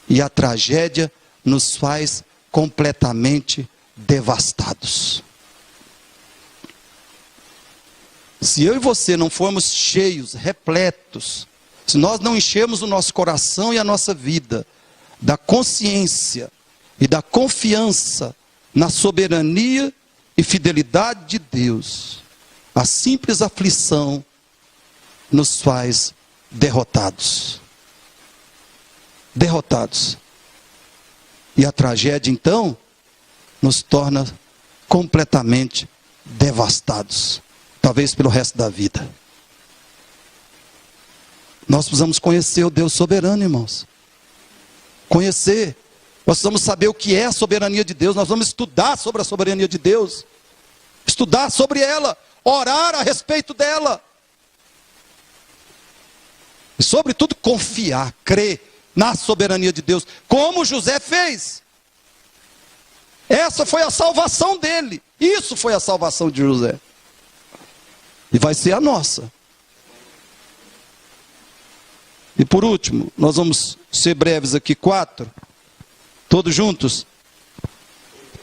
e a tragédia nos faz completamente devastados. Se eu e você não formos cheios, repletos, se nós não enchermos o nosso coração e a nossa vida da consciência e da confiança na soberania e fidelidade de Deus, a simples aflição nos faz derrotados. Derrotados. E a tragédia, então, nos torna completamente devastados. Talvez pelo resto da vida. Nós precisamos conhecer o Deus soberano, irmãos. Conhecer. Nós precisamos saber o que é a soberania de Deus. Nós vamos estudar sobre a soberania de Deus. Estudar sobre ela. Orar a respeito dela. E sobretudo confiar, crer na soberania de Deus. Como José fez. Essa foi a salvação dele. Isso foi a salvação de José. E vai ser a nossa. E por último, nós vamos ser breves aqui, 4. Todos juntos.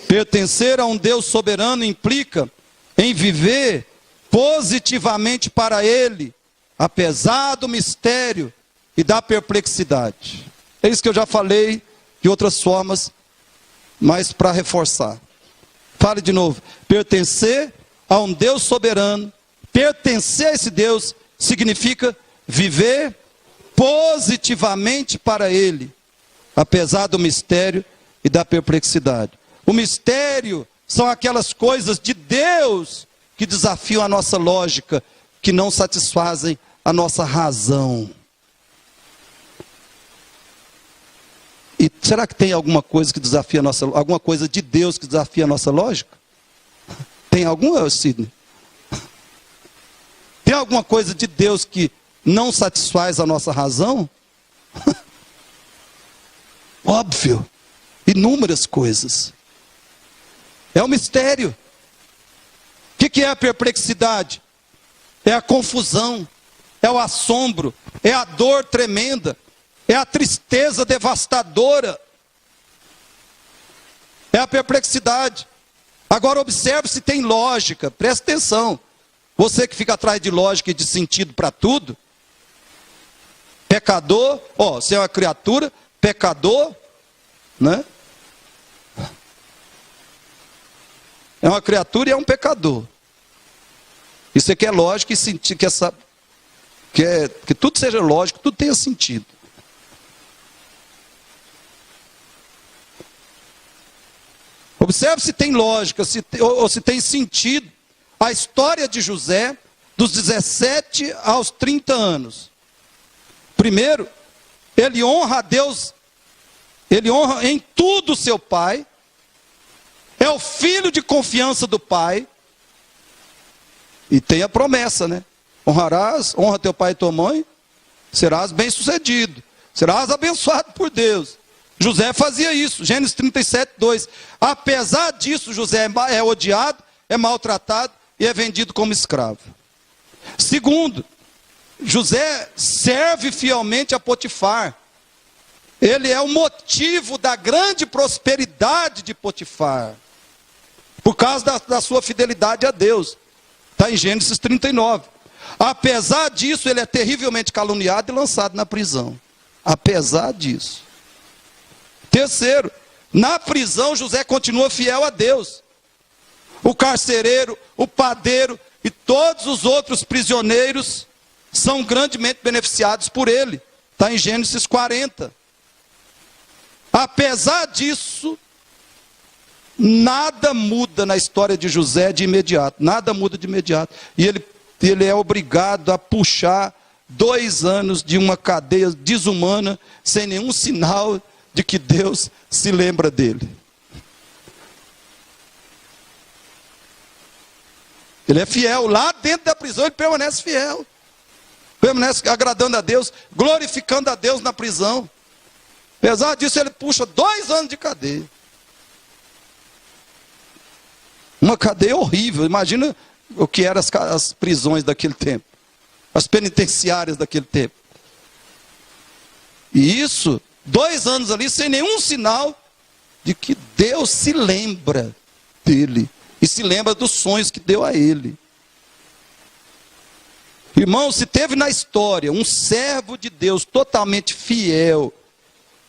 Pertencer a um Deus soberano implica em viver positivamente para Ele, apesar do mistério e da perplexidade. É isso que eu já falei de outras formas, mas para reforçar. Fale de novo. Pertencer a um Deus soberano, pertencer a esse Deus, significa viver positivamente para Ele, apesar do mistério e da perplexidade. O mistério são aquelas coisas de Deus que desafiam a nossa lógica, que não satisfazem a nossa razão. E será que tem alguma coisa que desafia a nossa, alguma coisa de Deus que desafia a nossa lógica? Tem alguma, Sidney? Tem alguma coisa de Deus que não satisfaz a nossa razão? Óbvio. Inúmeras coisas. É um mistério. O que é a perplexidade? É a confusão, é o assombro, é a dor tremenda, é a tristeza devastadora, é a perplexidade. Agora observe se tem lógica, preste atenção. Você que fica atrás de lógica e de sentido para tudo, pecador, você é uma criatura, pecador, né? É uma criatura e é um pecador. E você quer lógica e sentir que tudo seja lógico, tudo tenha sentido. Observe se tem lógica, ou se tem sentido a história de José dos 17 aos 30 anos. Primeiro, ele honra a Deus, ele honra em tudo seu pai, é o filho de confiança do pai, e tem a promessa, né? Honra teu pai e tua mãe, serás bem-sucedido, serás abençoado por Deus. José fazia isso, Gênesis 37, 2. Apesar disso, José é odiado, é maltratado e é vendido como escravo. Segundo, José serve fielmente a Potifar. Ele é o motivo da grande prosperidade de Potifar, por causa da sua fidelidade a Deus. Está em Gênesis 39. Apesar disso, ele é terrivelmente caluniado e lançado na prisão. Apesar disso. Terceiro, na prisão José continua fiel a Deus. O carcereiro, o padeiro e todos os outros prisioneiros são grandemente beneficiados por ele. Está em Gênesis 40. Apesar disso, nada muda na história de José de imediato. Nada muda de imediato. E ele é obrigado a puxar 2 anos de uma cadeia desumana, sem nenhum sinal de que Deus se lembra dele. Ele é fiel. Lá dentro da prisão ele permanece fiel. Permanece agradando a Deus, glorificando a Deus na prisão. Apesar disso, ele puxa 2 anos de cadeia. Uma cadeia horrível. Imagina o que eram as prisões daquele tempo. As penitenciárias daquele tempo. E isso, 2 anos ali, sem nenhum sinal de que Deus se lembra dele. E se lembra dos sonhos que deu a ele. Irmão, se teve na história um servo de Deus totalmente fiel,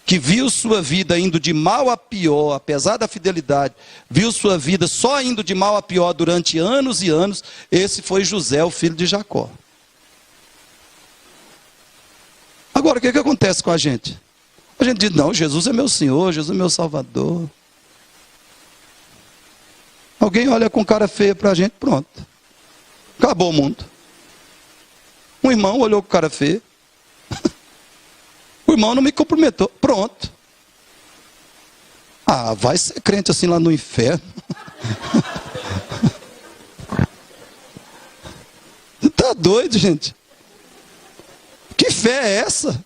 que viu sua vida indo de mal a pior, apesar da fidelidade, viu sua vida só indo de mal a pior durante anos e anos, esse foi José, o filho de Jacó. Agora, o que acontece com a gente? A gente diz, não, Jesus é meu Senhor, Jesus é meu Salvador. Alguém olha com cara feia para a gente, pronto. Acabou o mundo. Um irmão olhou com cara feia. O irmão não me cumprimentou. Pronto. Ah, vai ser crente assim lá no inferno. Tá doido, gente? Que fé é essa?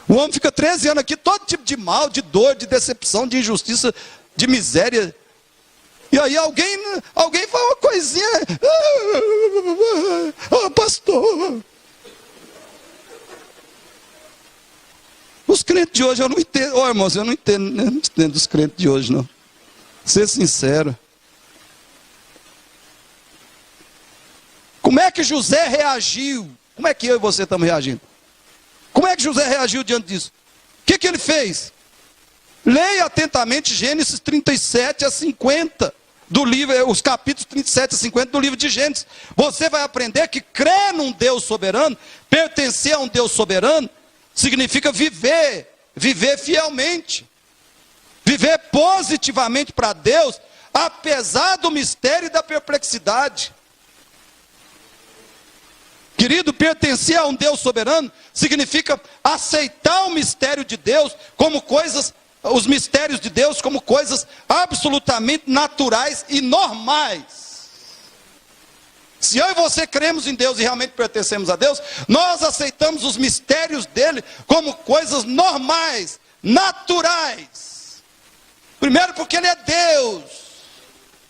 O homem fica 13 anos aqui, todo tipo de mal, de dor, de decepção, de injustiça, de miséria. E aí alguém fala uma coisinha. Pastor. Os crentes de hoje eu não entendo. Irmãos, eu não entendo os crentes de hoje, não. Ser sincero. Como é que José reagiu? Como é que eu e você estamos reagindo? Como é que José reagiu diante disso? O que ele fez? Leia atentamente Gênesis 37 a 50 do livro, os capítulos 37 a 50 do livro de Gênesis. Você vai aprender que crer num Deus soberano, pertencer a um Deus soberano, significa viver fielmente, viver positivamente para Deus, apesar do mistério e da perplexidade. Querido, pertencer a um Deus soberano significa aceitar o mistério de Deus como coisas, os mistérios de Deus como coisas absolutamente naturais e normais. Se eu e você cremos em Deus e realmente pertencemos a Deus, nós aceitamos os mistérios dele como coisas normais, naturais. Primeiro porque ele é Deus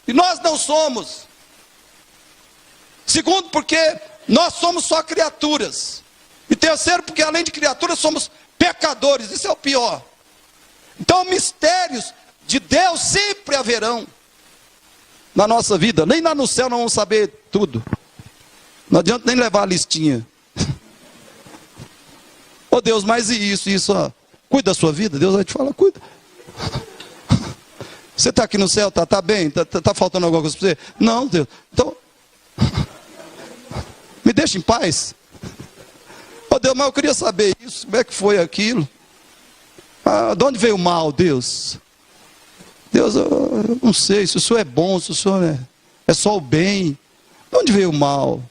e nós não somos. Segundo porque nós somos só criaturas. E terceiro, porque além de criaturas, somos pecadores. Isso é o pior. Então, mistérios de Deus sempre haverão na nossa vida. Nem lá no céu nós vamos saber tudo. Não adianta nem levar a listinha. Oh Deus, mas e isso, ó. Cuida da sua vida. Deus vai te falar, cuida. Você está aqui no céu, tá bem? Tá faltando alguma coisa para você? Não, Deus. Então... me deixa em paz. Oh Deus, mas eu queria saber isso. Como é que foi aquilo? De onde veio o mal, Deus? Deus, eu não sei. Se o Senhor é bom, se o Senhor é só o bem. De onde veio o mal?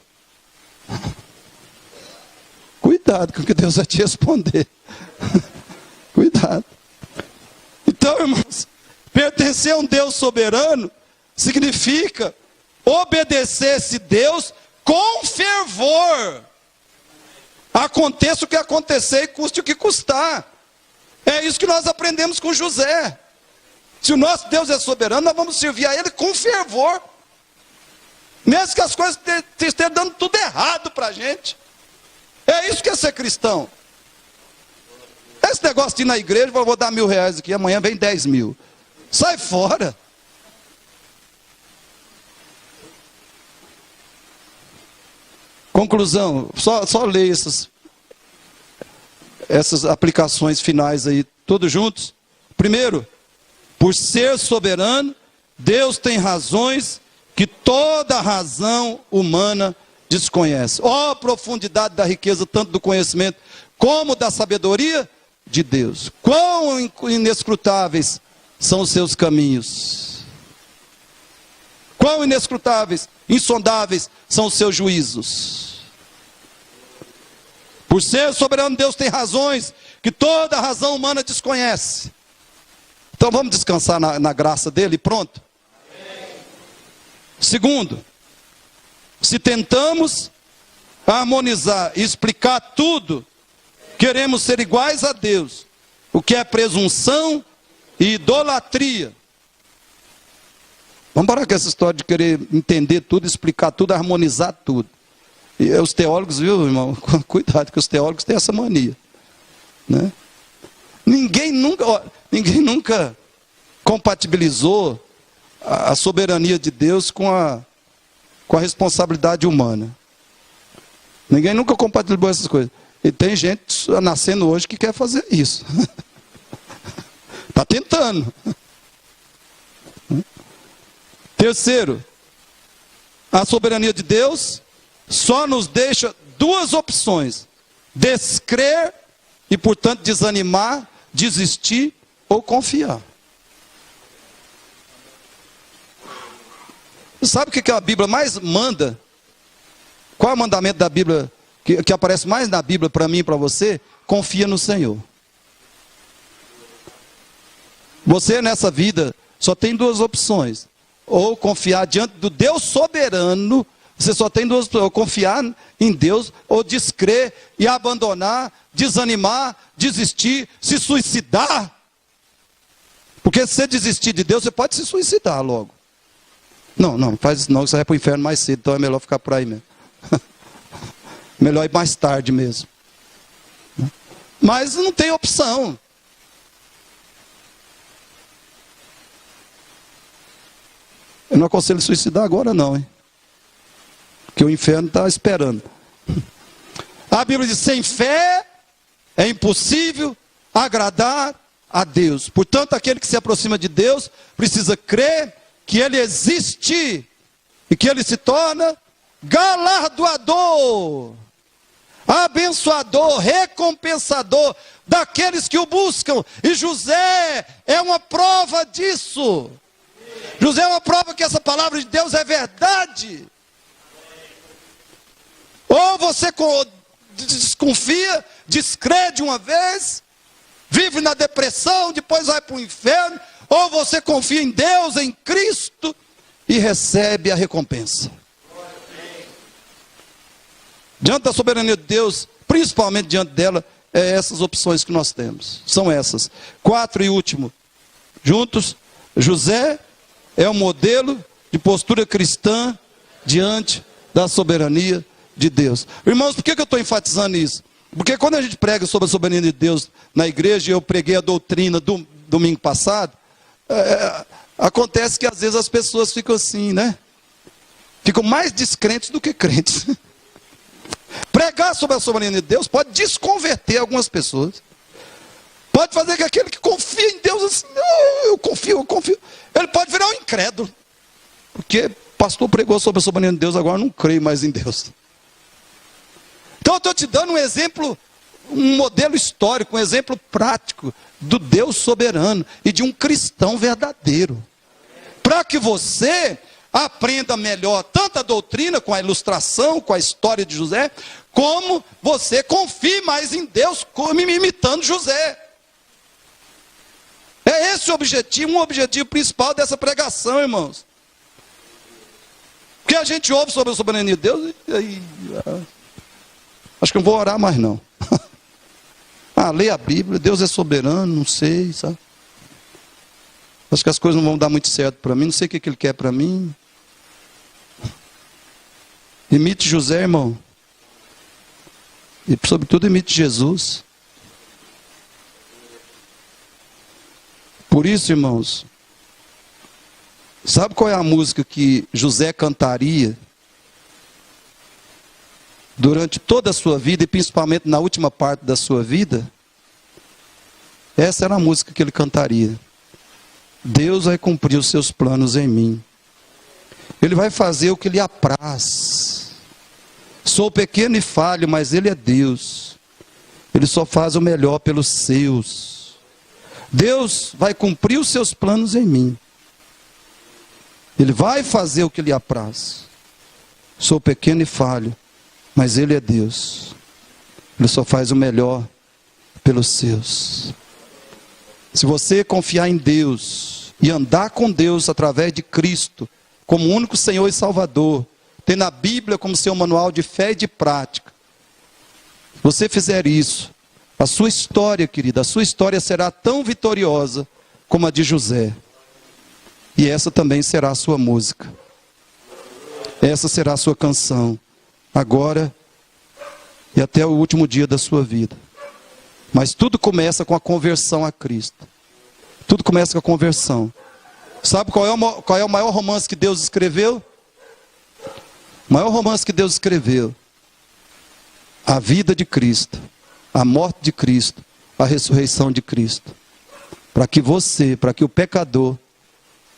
Cuidado com o que Deus vai te responder. Cuidado. Então, irmãos, pertencer a um Deus soberano significa obedecer esse Deus com fervor. Aconteça o que acontecer e custe o que custar. É isso que nós aprendemos com José. Se o nosso Deus é soberano, nós vamos servir a Ele com fervor. Mesmo que as coisas estejam dando tudo errado para a gente. É isso que é ser cristão. Esse negócio de ir na igreja, vou dar R$1.000 aqui, amanhã vem 10 mil. Sai fora. Conclusão, só leia essas aplicações finais aí, todos juntos. Primeiro, por ser soberano, Deus tem razões que toda razão humana desconhece. Ó, profundidade da riqueza, tanto do conhecimento como da sabedoria de Deus. Quão inescrutáveis são os seus caminhos. Quão inescrutáveis, insondáveis são os seus juízos. Por ser soberano, Deus tem razões que toda razão humana desconhece. Então vamos descansar na graça dele e pronto. Segundo, se tentamos harmonizar e explicar tudo, queremos ser iguais a Deus, o que é presunção e idolatria. Vamos parar com essa história de querer entender tudo, explicar tudo, harmonizar tudo. E os teólogos, viu, irmão? Cuidado, que os teólogos têm essa mania. Né? Ninguém nunca compatibilizou a soberania de Deus com a responsabilidade humana. Ninguém nunca compatibilizou essas coisas. E tem gente nascendo hoje que quer fazer isso. Está tentando. Terceiro, a soberania de Deus só nos deixa duas opções: descrer e, portanto, desanimar, desistir ou confiar. Sabe o que a Bíblia mais manda? Qual é o mandamento da Bíblia que aparece mais na Bíblia para mim e para você? Confia no Senhor. Você nessa vida só tem duas opções. Ou confiar diante do Deus soberano. Você só tem duas opções. Ou confiar em Deus, ou descrer e abandonar, desanimar, desistir, se suicidar. Porque se você desistir de Deus, você pode se suicidar logo. Não faz isso não, você vai para o inferno mais cedo, então é melhor ficar por aí mesmo. Melhor ir mais tarde mesmo. Mas não tem opção. Eu não aconselho suicidar agora não, hein? Porque o inferno está esperando. A Bíblia diz, sem fé é impossível agradar a Deus. Portanto, aquele que se aproxima de Deus precisa crer que Ele existe e que Ele se torna galardoador, abençoador, recompensador daqueles que o buscam. E José é uma prova disso. José é uma prova que essa palavra de Deus é verdade. Ou você desconfia, descrê de uma vez, vive na depressão, depois vai para o inferno. Ou você confia em Deus, em Cristo, e recebe a recompensa. Diante da soberania de Deus, principalmente diante dela, é essas opções que nós temos. São essas. 4 e último. Juntos, José é um modelo de postura cristã diante da soberania de Deus. Irmãos, por que eu estou enfatizando isso? Porque quando a gente prega sobre a soberania de Deus na igreja, e eu preguei a doutrina do domingo passado, acontece que às vezes as pessoas ficam assim, né? Ficam mais descrentes do que crentes. Pregar sobre a soberania de Deus pode desconverter algumas pessoas. Pode fazer que aquele que confia em Deus assim, eu confio. Ele pode virar um incrédulo. Porque o pastor pregou sobre a soberania de Deus, agora eu não creio mais em Deus. Então eu estou te dando um exemplo, um modelo histórico, um exemplo prático do Deus soberano e de um cristão verdadeiro. Para que você aprenda melhor tanto a doutrina, com a ilustração, com a história de José, como você confie mais em Deus, como imitando José. É esse o objetivo, um objetivo principal dessa pregação, irmãos. Porque a gente ouve sobre a soberania de Deus e acho que não vou orar mais não. Lê a Bíblia, Deus é soberano, não sei, sabe? Acho que as coisas não vão dar muito certo para mim, não sei o que Ele quer para mim. Imite José, irmão. E sobretudo imite Jesus. Por isso, irmãos, sabe qual é a música que José cantaria durante toda a sua vida, e principalmente na última parte da sua vida? Essa era a música que ele cantaria. Deus vai cumprir os seus planos em mim. Ele vai fazer o que lhe apraz. Sou pequeno e falho, mas Ele é Deus. Ele só faz o melhor pelos seus. Deus vai cumprir os seus planos em mim. Ele vai fazer o que lhe apraz. Sou pequeno e falho, mas Ele é Deus. Ele só faz o melhor pelos seus. Se você confiar em Deus e andar com Deus através de Cristo, como único Senhor e Salvador, tendo a Bíblia como seu manual de fé e de prática, se você fizer isso, a sua história, querida, a sua história será tão vitoriosa como a de José. E essa também será a sua música. Essa será a sua canção, agora e até o último dia da sua vida. Mas tudo começa com a conversão a Cristo. Tudo começa com a conversão. Sabe qual é o maior romance que Deus escreveu? O maior romance que Deus escreveu: a vida de Cristo, a morte de Cristo, a ressurreição de Cristo. Para que você, para que o pecador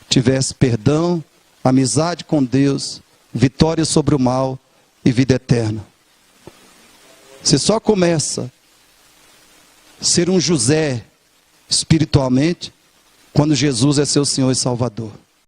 tivesse perdão, amizade com Deus, vitória sobre o mal e vida eterna. Você só começa ser um José espiritualmente, quando Jesus é seu Senhor e Salvador.